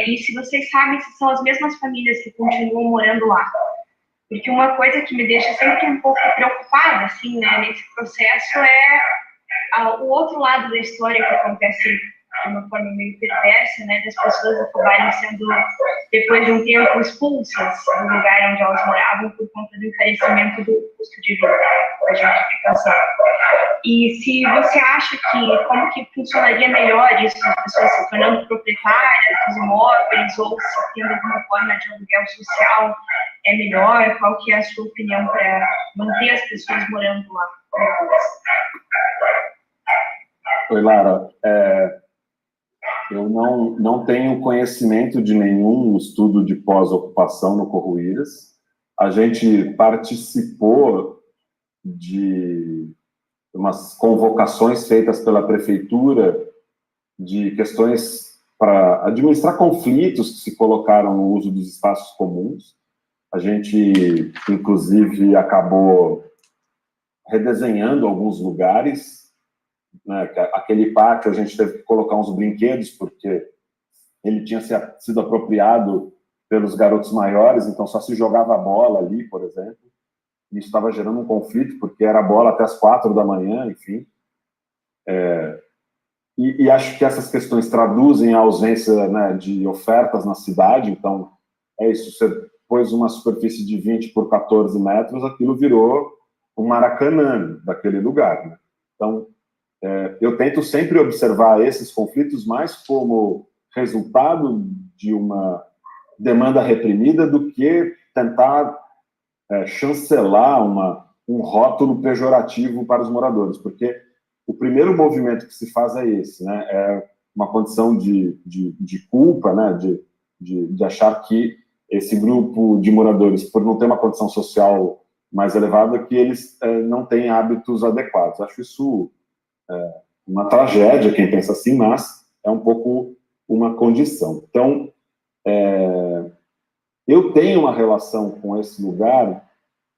e se vocês sabem se são as mesmas famílias que continuam morando lá. Porque uma coisa que me deixa sempre um pouco preocupada, assim, né, nesse processo o outro lado da história que acontece de uma forma meio perversa, né, das pessoas acabarem sendo, depois de um tempo, expulsas do lugar onde elas moravam por conta do encarecimento do custo de vida, da gentrificação. E se você acha como que funcionaria melhor isso, as pessoas se tornando proprietárias dos imóveis, ou se tendo alguma forma de aluguel social é melhor, qual que é a sua opinião para manter as pessoas morando lá? Oi, Lara. Eu não tenho conhecimento de nenhum estudo de pós-ocupação no Corroíras. A gente participou de umas convocações feitas pela prefeitura de questões para administrar conflitos que se colocaram no uso dos espaços comuns. A gente, inclusive, acabou redesenhando alguns lugares, né? Aquele pátio a gente teve que colocar uns brinquedos, porque ele tinha sido apropriado pelos garotos maiores, então só se jogava bola ali, por exemplo. Isso estava gerando um conflito, porque era bola até as 4 da manhã, enfim. E acho que essas questões traduzem a ausência, né, de ofertas na cidade. Então, é isso, você pôs uma superfície de 20 por 14 metros, aquilo virou um Maracanã daquele lugar, né? Então, eu tento sempre observar esses conflitos mais como resultado de uma demanda reprimida do que tentar chancelar um rótulo pejorativo para os moradores, porque o primeiro movimento que se faz é esse, né? É uma condição de culpa, né? De achar que esse grupo de moradores, por não ter uma condição social mais elevada, que eles não têm hábitos adequados. Acho isso uma tragédia, quem pensa assim, mas é um pouco uma condição. Então, eu tenho uma relação com esse lugar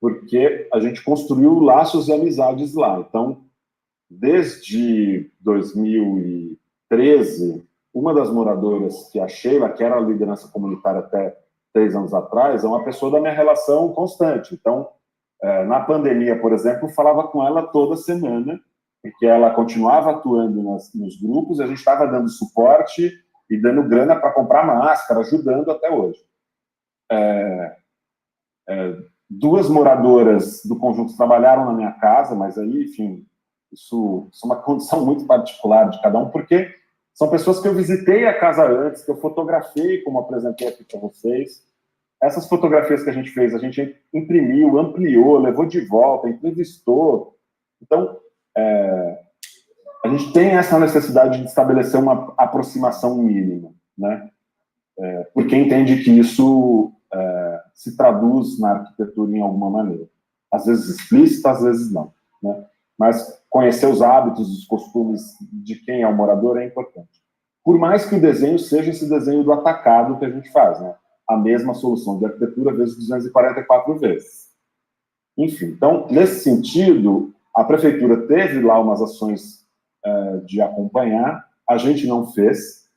porque a gente construiu laços e amizades lá. Então, desde 2013, uma das moradoras, que é a Sheila, que era a liderança comunitária até 3 anos atrás, é uma pessoa da minha relação constante. Então, na pandemia, por exemplo, eu falava com ela toda semana, porque ela continuava atuando nos grupos, a gente estava dando suporte e dando grana para comprar máscara, ajudando até hoje. 2 moradoras do conjunto trabalharam na minha casa, mas aí, enfim, isso é uma condição muito particular de cada um, porque são pessoas que eu visitei a casa antes, que eu fotografei, como apresentei aqui para vocês. Essas fotografias que a gente fez, a gente imprimiu, ampliou, levou de volta, entrevistou. Então, a gente tem essa necessidade de estabelecer uma aproximação mínima, né? Porque entende que isso se traduz na arquitetura em alguma maneira. Às vezes explícita, às vezes não, né? Mas conhecer os hábitos, os costumes de quem é o morador é importante. Por mais que o desenho seja esse desenho do atacado que a gente faz, né? A mesma solução de arquitetura vezes 244 vezes. Enfim, então, nesse sentido, a prefeitura teve lá umas ações de acompanhar, a gente não fez.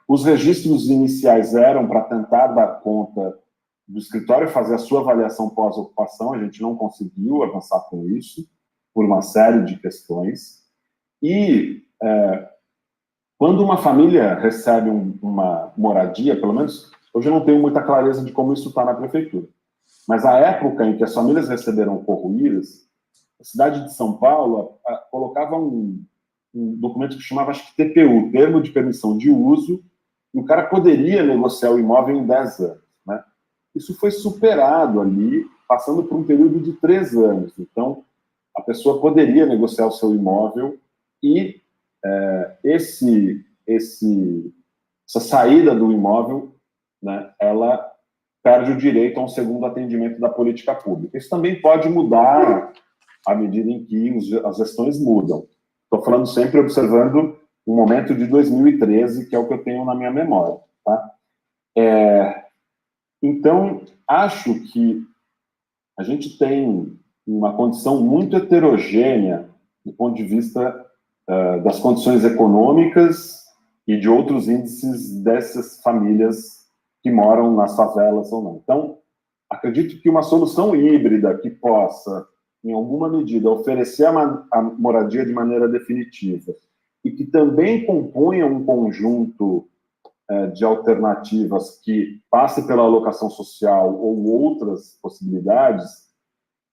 Os registros iniciais eram para tentar dar conta do escritório fazer a sua avaliação pós-ocupação, a gente não conseguiu avançar com isso, por uma série de questões. E quando uma família recebe uma moradia, pelo menos hoje eu não tenho muita clareza de como isso está na prefeitura, mas a época em que as famílias receberam Corruíras, a cidade de São Paulo colocava um documento que chamava, acho que TPU, Termo de Permissão de Uso, e o cara poderia negociar o imóvel em 10 anos, né? Isso foi superado ali, passando por um período de 3 anos. Então, a pessoa poderia negociar o seu imóvel e essa saída do imóvel, né, ela perde o direito a um segundo atendimento da política pública. Isso também pode mudar à medida em que as gestões mudam. Estou falando sempre observando o momento de 2013, que é o que eu tenho na minha memória, tá? Então, acho que a gente tem uma condição muito heterogênea do ponto de vista das condições econômicas e de outros índices dessas famílias que moram nas favelas ou não. Então, acredito que uma solução híbrida que possa, em alguma medida, oferecer a moradia de maneira definitiva e que também componha um conjunto de alternativas que passe pela alocação social ou outras possibilidades,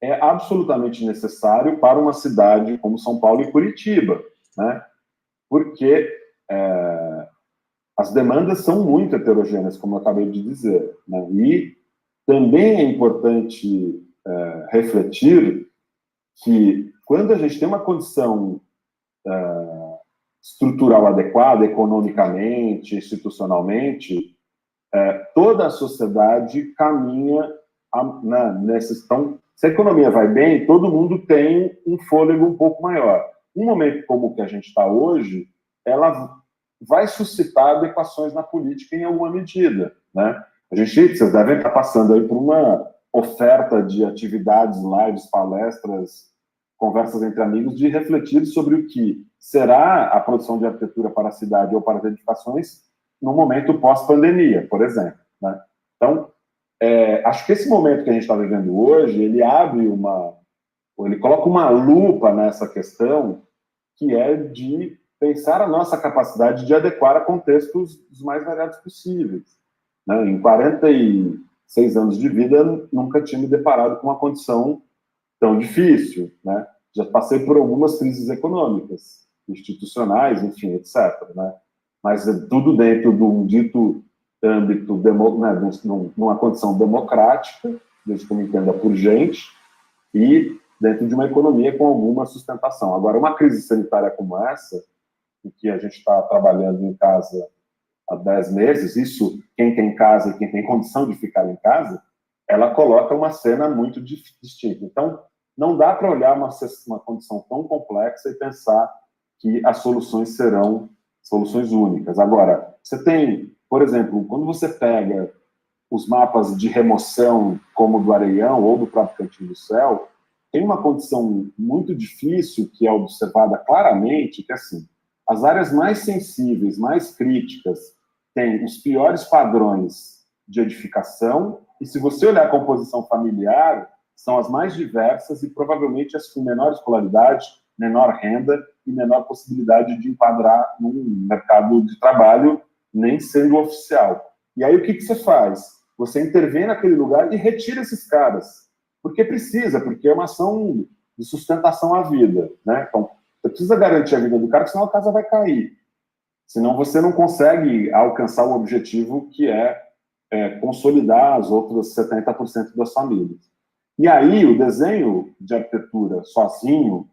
é absolutamente necessário para uma cidade como São Paulo e Curitiba, né? Porque as demandas são muito heterogêneas, como eu acabei de dizer, né? E também é importante refletir que quando a gente tem uma condição estrutural adequada, economicamente, institucionalmente, toda a sociedade caminha então, se a economia vai bem, todo mundo tem um fôlego um pouco maior. Um momento como o que a gente está hoje, ela vai suscitar adequações na política em alguma medida, né? Vocês devem estar passando aí por uma oferta de atividades, lives, palestras, conversas entre amigos, de refletir sobre o que será a produção de arquitetura para a cidade ou para as edificações no momento pós-pandemia, por exemplo, né? Então, acho que esse momento que a gente está vivendo hoje, ele ele coloca uma lupa nessa questão, que é de pensar a nossa capacidade de adequar a contextos os mais variados possíveis, né? Em 46 anos de vida, nunca tinha me deparado com uma condição tão difícil, né? Já passei por algumas crises econômicas, institucionais, enfim, etc., né? Mas é tudo dentro de um dito âmbito, né, numa condição democrática, desde que eu me entenda por gente, e dentro de uma economia com alguma sustentação. Agora, uma crise sanitária como essa, em que a gente está trabalhando em casa há 10 meses, isso, quem tem casa e quem tem condição de ficar em casa, ela coloca uma cena muito distinta. Então, não dá para olhar uma condição tão complexa e pensar que as soluções serão soluções únicas. Agora, você tem, por exemplo, quando você pega os mapas de remoção, como do Areião ou do próprio Cantinho do Céu, tem uma condição muito difícil que é observada claramente, que assim, as áreas mais sensíveis, mais críticas, têm os piores padrões de edificação, e se você olhar a composição familiar, são as mais diversas e provavelmente as com menor escolaridade, menor renda e menor possibilidade de enquadrar num mercado de trabalho, nem sendo oficial. E aí o que você faz? Você intervém naquele lugar e retira esses caras, porque precisa, porque é uma ação de sustentação à vida, né? Então, você precisa garantir a vida do cara, senão a casa vai cair. Senão você não consegue alcançar o objetivo que é consolidar as outras 70% das famílias. E aí o desenho de arquitetura sozinho,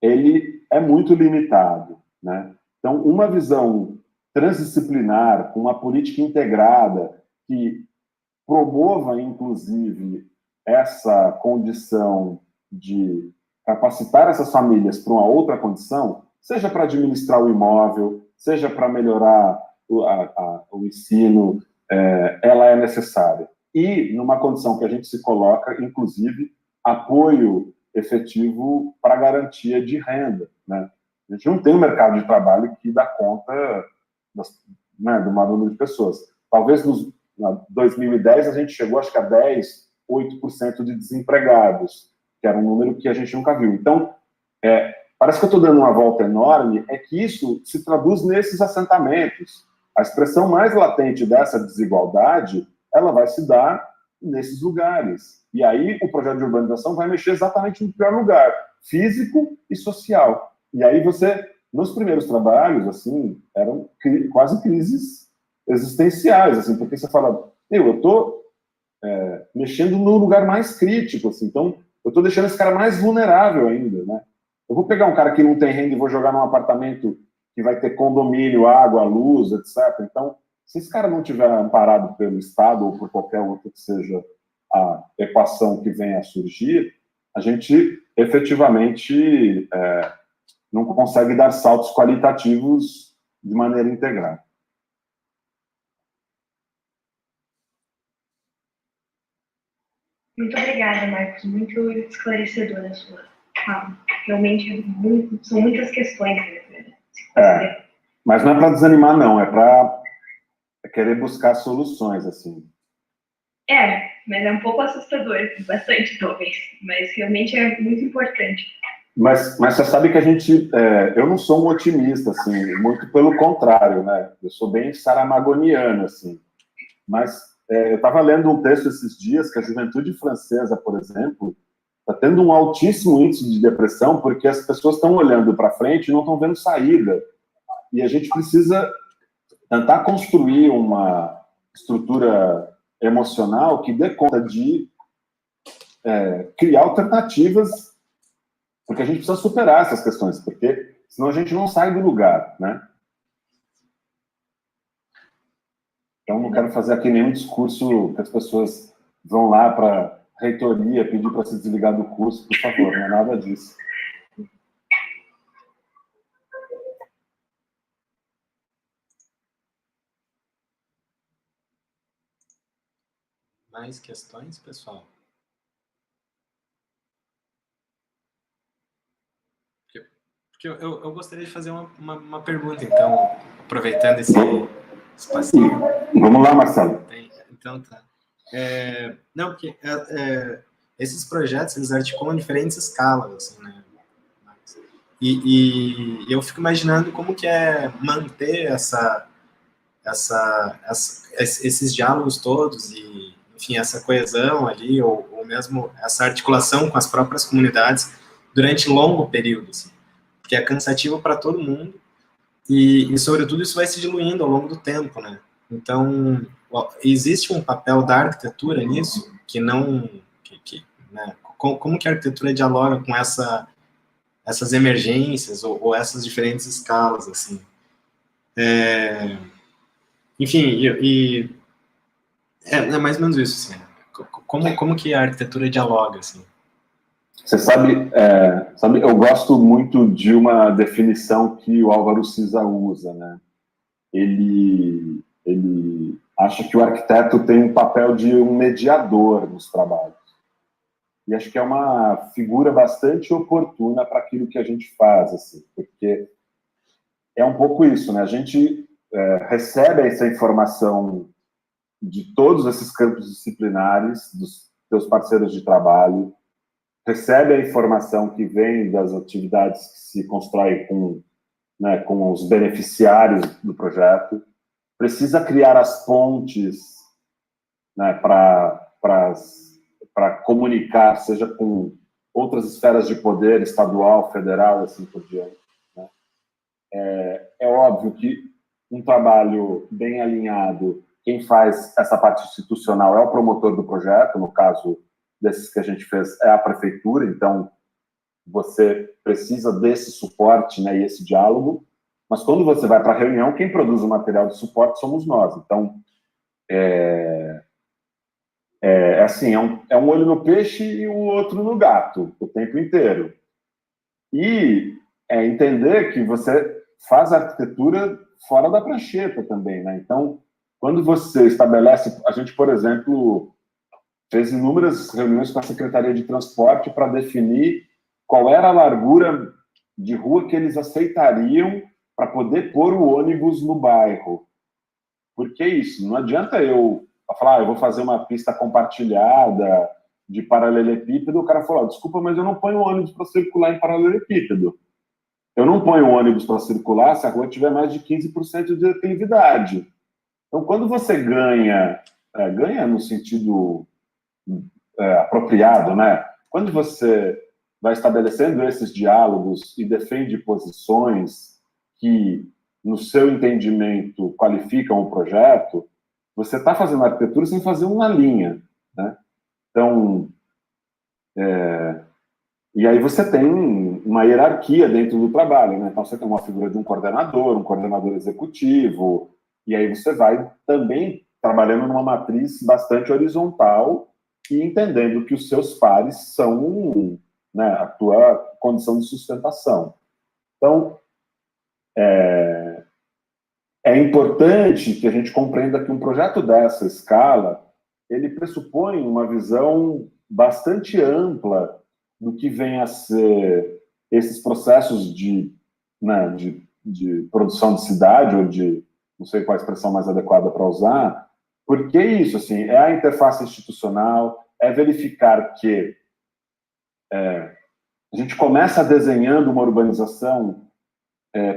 ele é muito limitado, né? Então, uma visão transdisciplinar, com uma política integrada, que promova, inclusive, essa condição de capacitar essas famílias para uma outra condição, seja para administrar o imóvel, seja para melhorar o ensino, ela é necessária. E, numa condição que a gente se coloca, inclusive, apoio efetivo para garantia de renda, né? A gente não tem um mercado de trabalho que dá conta do maior número de pessoas. Talvez em 2010 a gente chegou, acho que a 8% de desempregados, que era um número que a gente nunca viu. Então, parece que eu estou dando uma volta enorme, é que isso se traduz nesses assentamentos. A expressão mais latente dessa desigualdade, ela vai se dar nesses lugares. E aí o projeto de urbanização vai mexer exatamente no pior lugar, físico e social. E aí você, nos primeiros trabalhos, assim, eram quase crises existenciais, assim, porque você fala, eu estou mexendo no lugar mais crítico, assim, então eu estou deixando esse cara mais vulnerável ainda, né? Eu vou pegar um cara que não tem renda e vou jogar num apartamento que vai ter condomínio, água, luz, etc. Então, se esse cara não tiver amparado pelo Estado ou por qualquer outra que seja a equação que venha a surgir, a gente efetivamente não consegue dar saltos qualitativos de maneira integrada. Muito obrigada, Marcos. Muito esclarecedora a sua fala. Realmente são muitas questões. Né? Mas não é para desanimar, não. É para querer buscar soluções, assim. Mas é um pouco assustador, bastante talvez. Mas realmente é muito importante. Mas você sabe que a gente... eu não sou um otimista, assim. Muito pelo contrário, né? Eu sou bem saramagoniano, assim. Mas eu estava lendo um texto esses dias que a juventude francesa, por exemplo, está tendo um altíssimo índice de depressão porque as pessoas estão olhando para frente e não estão vendo saída. E a gente precisa tentar construir uma estrutura emocional que dê conta de criar alternativas, porque a gente precisa superar essas questões, porque senão a gente não sai do lugar, né? Então, não quero fazer aqui nenhum discurso que as pessoas vão lá para a reitoria pedir para se desligar do curso, por favor, não é nada disso. mais questões, pessoal? Porque eu gostaria de fazer uma pergunta, então, aproveitando esse espacinho. Vamos lá, Marcelo. Então, tá. Não, porque esses projetos, eles articulam diferentes escalas, assim, né? E eu fico imaginando como que é manter esses diálogos todos e, enfim, essa coesão ali, ou mesmo essa articulação com as próprias comunidades durante longo período, assim, porque é cansativo para todo mundo e, sobretudo, isso vai se diluindo ao longo do tempo, né? Então, existe um papel da arquitetura nisso que não... né? Como que a arquitetura dialoga com essas emergências ou essas diferentes escalas, assim? Enfim, é mais ou menos isso, assim. Como que a arquitetura dialoga, assim? Você sabe, eu gosto muito de uma definição que o Álvaro Siza usa, né? Ele acha que o arquiteto tem um papel de um mediador nos trabalhos. E acho que é uma figura bastante oportuna para aquilo que a gente faz, assim, porque é um pouco isso, né? A gente recebe essa informação de todos esses campos disciplinares, dos seus parceiros de trabalho, recebe a informação que vem das atividades que se constroem com os beneficiários do projeto, precisa criar as pontes, né, para comunicar, seja com outras esferas de poder, estadual, federal, assim por diante. Né? É óbvio que um trabalho bem alinhado, quem faz essa parte institucional é o promotor do projeto, no caso desses que a gente fez é a prefeitura, então você precisa desse suporte, né, e esse diálogo, mas quando você vai para a reunião, quem produz o material de suporte somos nós. Então, assim, é um olho no peixe e o outro no gato, o tempo inteiro. E entender que você faz arquitetura fora da prancheta também, né? Então, quando você estabelece... A gente, por exemplo, fez inúmeras reuniões com a Secretaria de Transporte para definir qual era a largura de rua que eles aceitariam para poder pôr o ônibus no bairro. Porque isso, não adianta eu falar, eu vou fazer uma pista compartilhada de paralelepípedo, o cara falou, desculpa, mas eu não ponho ônibus para circular em paralelepípedo. Eu não ponho ônibus para circular se a rua tiver mais de 15% de declividade. Então, quando você ganha no sentido apropriado, né? Quando você vai estabelecendo esses diálogos e defende posições que, no seu entendimento, qualificam o projeto, você está fazendo arquitetura sem fazer uma linha, né? Então, e aí você tem uma hierarquia dentro do trabalho, né? Então, você tem uma figura de um coordenador executivo, e aí você vai também trabalhando numa matriz bastante horizontal e entendendo que os seus pares são, né, a tua condição de sustentação. Então, é importante que a gente compreenda que um projeto dessa escala, ele pressupõe uma visão bastante ampla do que vem a ser esses processos de produção de cidade, ou de, não sei qual a expressão mais adequada para usar, porque isso, assim, é a interface institucional, é verificar que a gente começa desenhando uma urbanização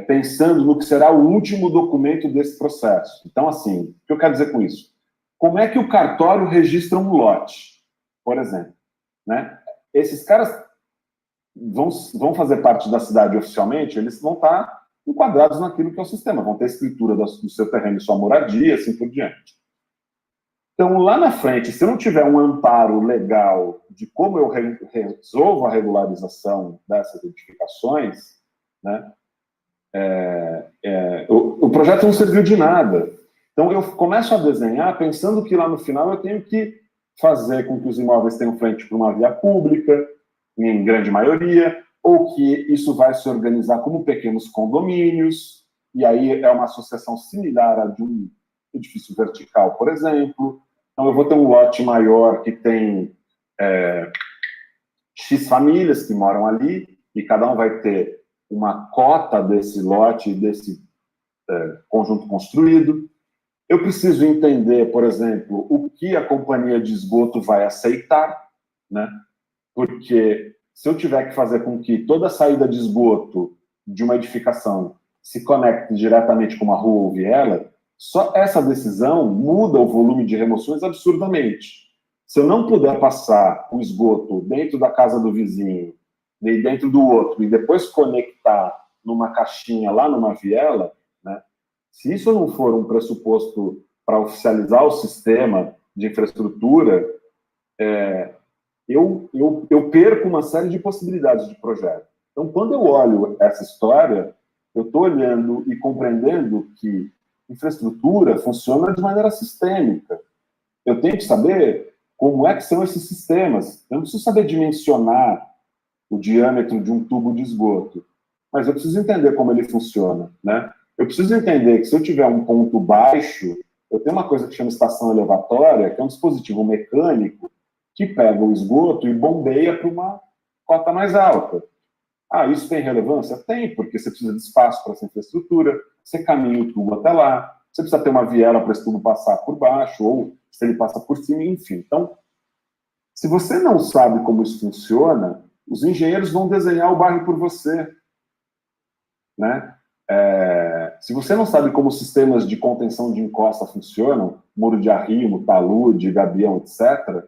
pensando no que será o último documento desse processo. Então, assim, o que eu quero dizer com isso? Como é que o cartório registra um lote, por exemplo? Né? Esses caras vão fazer parte da cidade oficialmente, eles vão estar enquadrados naquilo que é o sistema, vão ter escritura do seu terreno, sua moradia, assim por diante. Então, lá na frente, se eu não tiver um amparo legal de como eu resolvo a regularização dessas edificações, né, o projeto não serviu de nada. Então, eu começo a desenhar pensando que lá no final eu tenho que fazer com que os imóveis tenham frente para uma via pública, em grande maioria, ou que isso vai se organizar como pequenos condomínios, e aí é uma associação similar a de um edifício vertical, por exemplo, Então, eu vou ter um lote maior que tem X famílias que moram ali, e cada um vai ter uma cota desse lote, desse conjunto construído. Eu preciso entender, por exemplo, o que a companhia de esgoto vai aceitar, né? Porque se eu tiver que fazer com que toda a saída de esgoto de uma edificação se conecte diretamente com uma rua ou viela, só essa decisão muda o volume de remoções absurdamente. Se eu não puder passar o esgoto dentro da casa do vizinho, e dentro do outro, e depois conectar numa caixinha lá numa viela, né? Se isso não for um pressuposto para oficializar o sistema de infraestrutura, eu perco uma série de possibilidades de projeto. Então, quando eu olho essa história, eu estou olhando e compreendendo que infraestrutura funciona de maneira sistêmica. Eu tenho que saber como é que são esses sistemas. Eu não preciso saber dimensionar o diâmetro de um tubo de esgoto, mas eu preciso entender como ele funciona, né? Eu preciso entender que se eu tiver um ponto baixo, eu tenho uma coisa que chama estação elevatória, que é um dispositivo mecânico que pega o esgoto e bombeia para uma cota mais alta. Ah, isso tem relevância? Tem, porque você precisa de espaço para essa infraestrutura, você caminha o tubo até lá, você precisa ter uma viela para esse tubo passar por baixo, ou se ele passa por cima, enfim. Então, se você não sabe como isso funciona, os engenheiros vão desenhar o bairro por você, né? Se você não sabe como os sistemas de contenção de encosta funcionam, muro de arrimo, talude, gabião, etc.,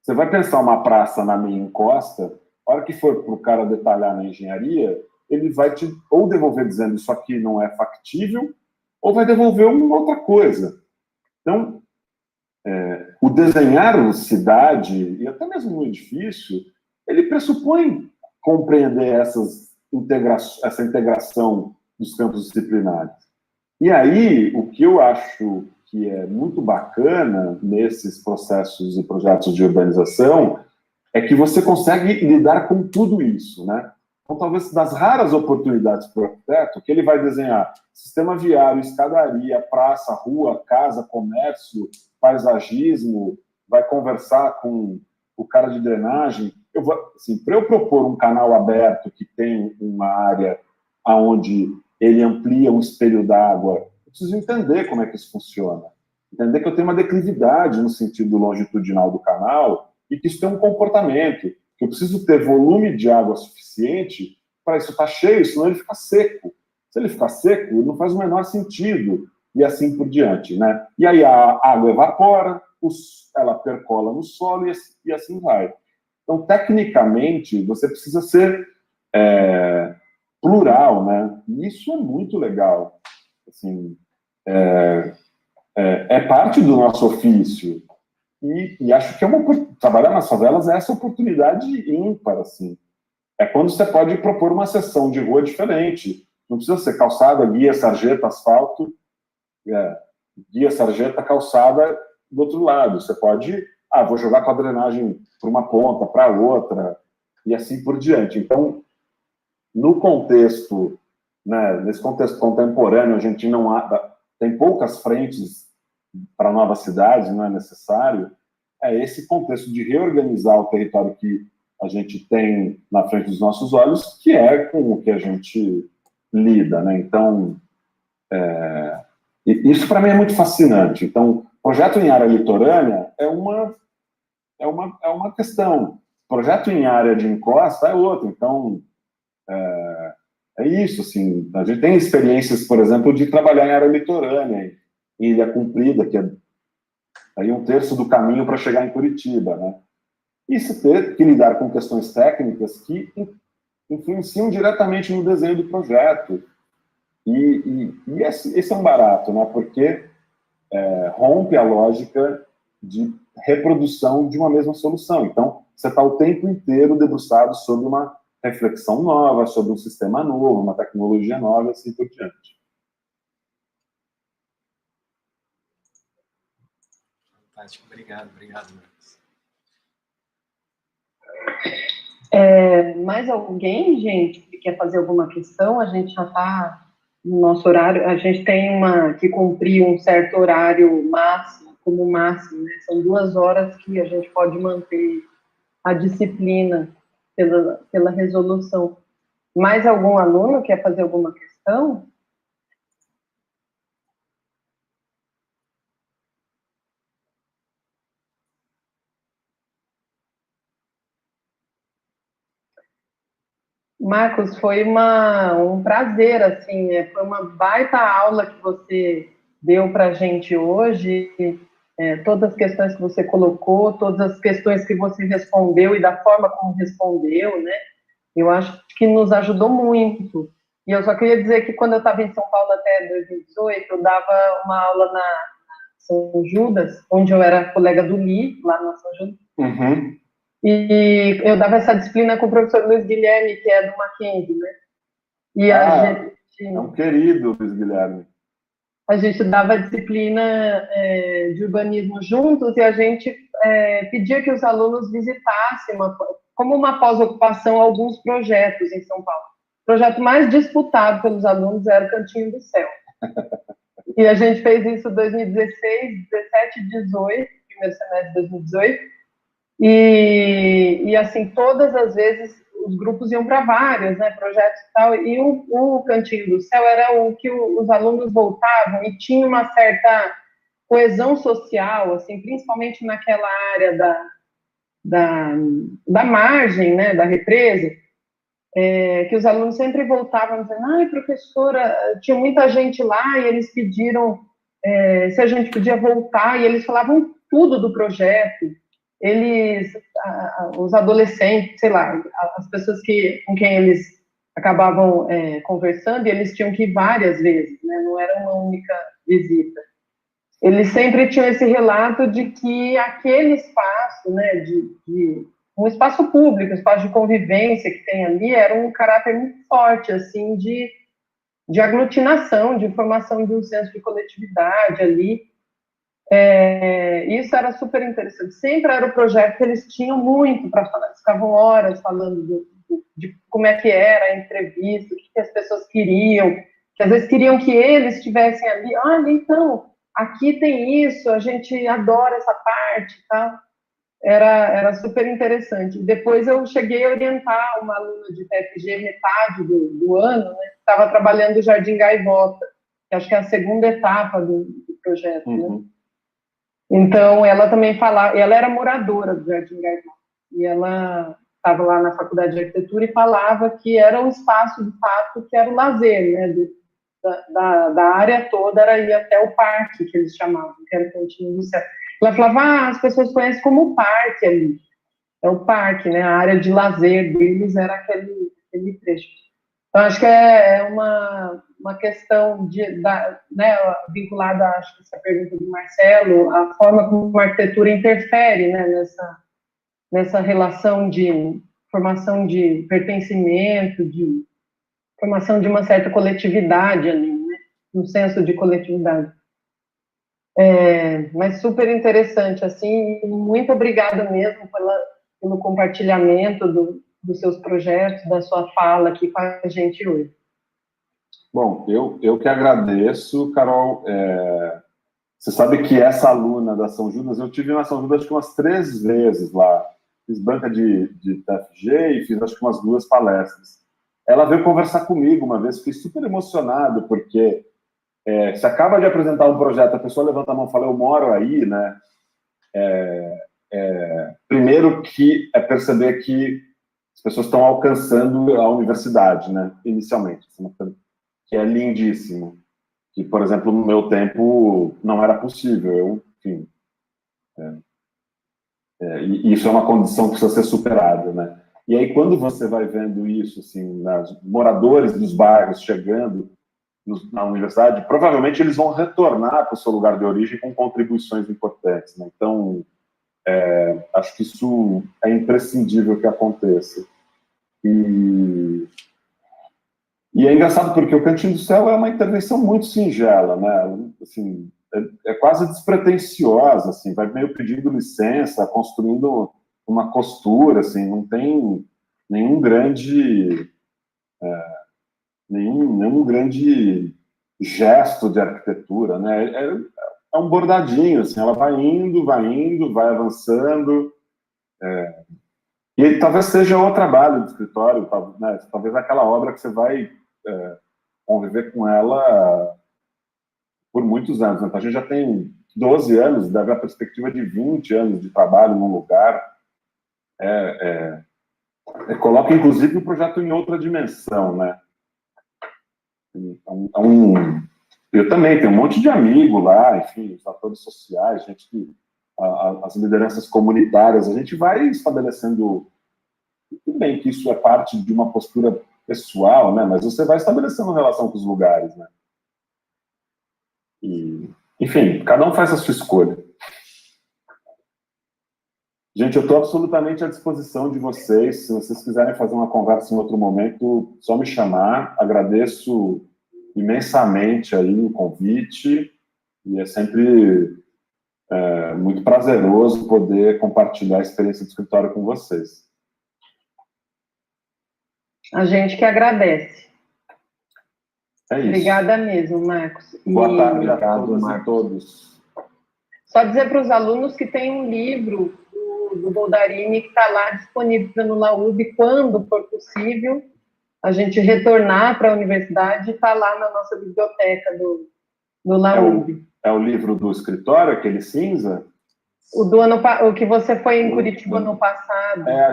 você vai pensar uma praça na meia encosta, a hora que for para o cara detalhar na engenharia, ele vai te ou devolver dizendo isso aqui não é factível, ou vai devolver uma outra coisa. Então, o desenhar cidade, e até mesmo um edifício, ele pressupõe compreender essa integração dos campos disciplinares. E aí, o que eu acho que é muito bacana nesses processos e projetos de urbanização é que você consegue lidar com tudo isso, né? Então, talvez das raras oportunidades para o arquiteto, que ele vai desenhar sistema viário, escadaria, praça, rua, casa, comércio, paisagismo, vai conversar com o cara de drenagem. Assim, para eu propor um canal aberto que tem uma área onde ele amplia um espelho d'água, eu preciso entender como é que isso funciona. Entender que eu tenho uma declividade no sentido longitudinal do canal e que isso tem um comportamento, que eu preciso ter volume de água suficiente para isso estar cheio, senão ele fica seco. Se ele ficar seco, não faz o menor sentido, e assim por diante, né? E aí a água evapora, ela percola no solo e assim vai. Então, tecnicamente, você precisa ser plural, né? E isso é muito legal. Assim, é parte do nosso ofício. E acho que trabalhar nas favelas é essa oportunidade ímpar, assim. É quando você pode propor uma seção de rua diferente. Não precisa ser calçada, guia, sarjeta, asfalto, guia, sarjeta, calçada do outro lado. Você pode, vou jogar com a drenagem para uma ponta, para outra, e assim por diante. Então, no contexto, né, nesse contexto contemporâneo, a gente tem poucas frentes para novas cidades, não é necessário, esse contexto de reorganizar o território que a gente tem na frente dos nossos olhos, que é com o que a gente lida, né? Então, isso para mim é muito fascinante. Então, projeto em área litorânea é uma questão. Projeto em área de encosta é outra. Então, é isso, assim. A gente tem experiências, por exemplo, de trabalhar em área litorânea, em Ilha Cumprida, que é aí 1/3 do caminho para chegar em Curitiba, né? E se ter que lidar com questões técnicas que influenciam diretamente no desenho do projeto. E esse é um barato, né? Porque rompe a lógica de reprodução de uma mesma solução. Então, você está o tempo inteiro debruçado sobre uma reflexão nova, sobre um sistema novo, uma tecnologia nova, e assim por diante. Fantástico, obrigado, Marcos. Mais alguém, gente, que quer fazer alguma questão? A gente já está no nosso horário, a gente tem que cumprir um certo horário máximo como máximo, né? São 2 horas que a gente pode manter a disciplina pela resolução. Mais algum aluno quer fazer alguma questão? Marcos, foi um prazer, assim, foi uma baita aula que você deu para a gente hoje, todas as questões que você colocou, todas as questões que você respondeu e da forma como respondeu, né? Eu acho que nos ajudou muito. E eu só queria dizer que quando eu estava em São Paulo até 2018, eu dava uma aula na São Judas, onde eu era colega do Li, lá na São Judas. Uhum. E eu dava essa disciplina com o professor Luiz Guilherme, que é do Mackenzie, né? E É um querido, Luiz Guilherme. a gente dava disciplina de urbanismo juntos e a gente pedia que os alunos visitassem, como uma pós-ocupação, alguns projetos em São Paulo. O projeto mais disputado pelos alunos era o Cantinho do Céu. E a gente fez isso em 2016, 17 e 18, primeiro semestre de 2018. E assim, todas as vezes os grupos iam para vários, né, projetos e tal, e o Cantinho do Céu era o que os alunos voltavam e tinha uma certa coesão social, assim, principalmente naquela área da margem, né, da represa, que os alunos sempre voltavam dizendo, ai, professora, tinha muita gente lá e eles pediram se a gente podia voltar, e eles falavam tudo do projeto. Eles, os adolescentes, sei lá, as pessoas com quem eles acabavam conversando, e eles tinham que ir várias vezes, né? Não era uma única visita. Eles sempre tinham esse relato de que aquele espaço, né, um espaço público, um espaço de convivência que tem ali, era um caráter muito forte, assim, de aglutinação, de formação de um senso de coletividade ali. Isso era super interessante. Sempre era o projeto que eles tinham muito para falar. Eles ficavam horas falando de como é que era a entrevista, o que as pessoas queriam, que às vezes queriam que eles estivessem ali. Olha, então, aqui tem isso, a gente adora essa parte, tá? Era super interessante. Depois eu cheguei a orientar uma aluna de TFG metade do ano, né? Estava trabalhando no Jardim Gaivota, que acho que é a segunda etapa do projeto, Uhum. né? Então, ela também falava, ela era moradora do Jardim Gaivota, e ela estava lá na faculdade de arquitetura e falava que era um espaço, de fato, que era o lazer, né, da área toda, era ir até o parque, que eles chamavam, que era o Cantinho do Céu. Ela falava, as pessoas conhecem como parque ali, é o parque, né, a área de lazer deles era aquele trecho. Então, acho que é uma questão né, vinculada, acho que essa pergunta do Marcelo, a forma como a arquitetura interfere, né, nessa relação de formação de pertencimento, de formação de uma certa coletividade ali, né, um senso de coletividade. Mas super interessante, assim, muito obrigada mesmo pelo compartilhamento dos seus projetos, da sua fala aqui com a gente hoje. Bom, eu que agradeço, Carol. Você sabe que essa aluna da São Judas, eu tive na São Judas acho que umas 3 vezes lá. Fiz banca de TFG e fiz acho que umas 2 palestras. Ela veio conversar comigo uma vez, fiquei super emocionado, porque você acaba de apresentar um projeto, a pessoa levanta a mão e fala, eu moro aí, né? Primeiro que é perceber que as pessoas estão alcançando a universidade, né? Inicialmente, que é lindíssimo. Que, por exemplo, no meu tempo não era possível. Enfim, e isso é uma condição que precisa ser superada, né? E aí, quando você vai vendo isso, assim, moradores dos bairros chegando na universidade, provavelmente eles vão retornar para o seu lugar de origem com contribuições importantes, né? Então, acho que isso é imprescindível que aconteça. E é engraçado porque o Cantinho do Céu é uma intervenção muito singela, né? Assim, é quase despretensiosa, assim, vai meio pedindo licença, construindo uma costura, assim, não tem nenhum grande gesto de arquitetura, né? um bordadinho, assim, ela vai indo, vai avançando, e talvez seja o trabalho do escritório, né? Talvez aquela obra que você vai conviver com ela por muitos anos. Né? Então, a gente já tem 12 anos, deve a perspectiva de 20 anos de trabalho num lugar, coloca, inclusive, o projeto em outra dimensão, né? Eu também tenho um monte de amigo lá, enfim, os atores sociais, gente que, as lideranças comunitárias, a gente vai estabelecendo, tudo bem que isso é parte de uma postura pessoal, né? Mas você vai estabelecendo relação com os lugares, né? E, enfim, cada um faz a sua escolha. Gente, eu estou absolutamente à disposição de vocês. Se vocês quiserem fazer uma conversa em outro momento, só me chamar. Agradeço imensamente aí o convite e é sempre muito prazeroso poder compartilhar a experiência do escritório com vocês. A gente que agradece. É isso. Obrigada mesmo, Marcos. Boa tarde a todas e todos. Só dizer para os alunos que tem um livro do Boldarini que está lá disponível no Laub, quando for possível, a gente retornar para a universidade, está lá na nossa biblioteca do Laub. É o livro do escritório, aquele cinza? O que você foi em Curitiba no passado. A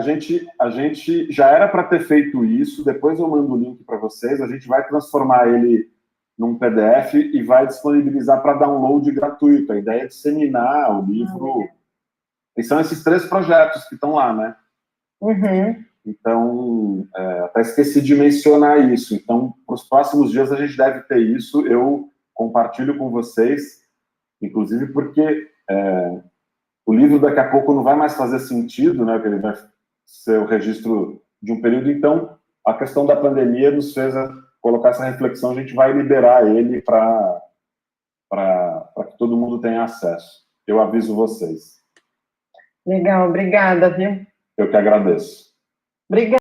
gente já era para ter feito isso, depois eu mando o link para vocês, a gente vai transformar ele num PDF e vai disponibilizar para download gratuito. A ideia é disseminar o livro. E são esses 3 projetos que estão lá, né? Uhum. Então, até esqueci de mencionar isso. Então, para os próximos dias a gente deve ter isso. Eu compartilho com vocês, inclusive porque o livro daqui a pouco não vai mais fazer sentido, né? Porque ele vai ser o registro de um período. Então, a questão da pandemia nos fez colocar essa reflexão. A gente vai liberar ele para que todo mundo tenha acesso. Eu aviso vocês. Legal, obrigada, viu? Eu que agradeço. Obrigada.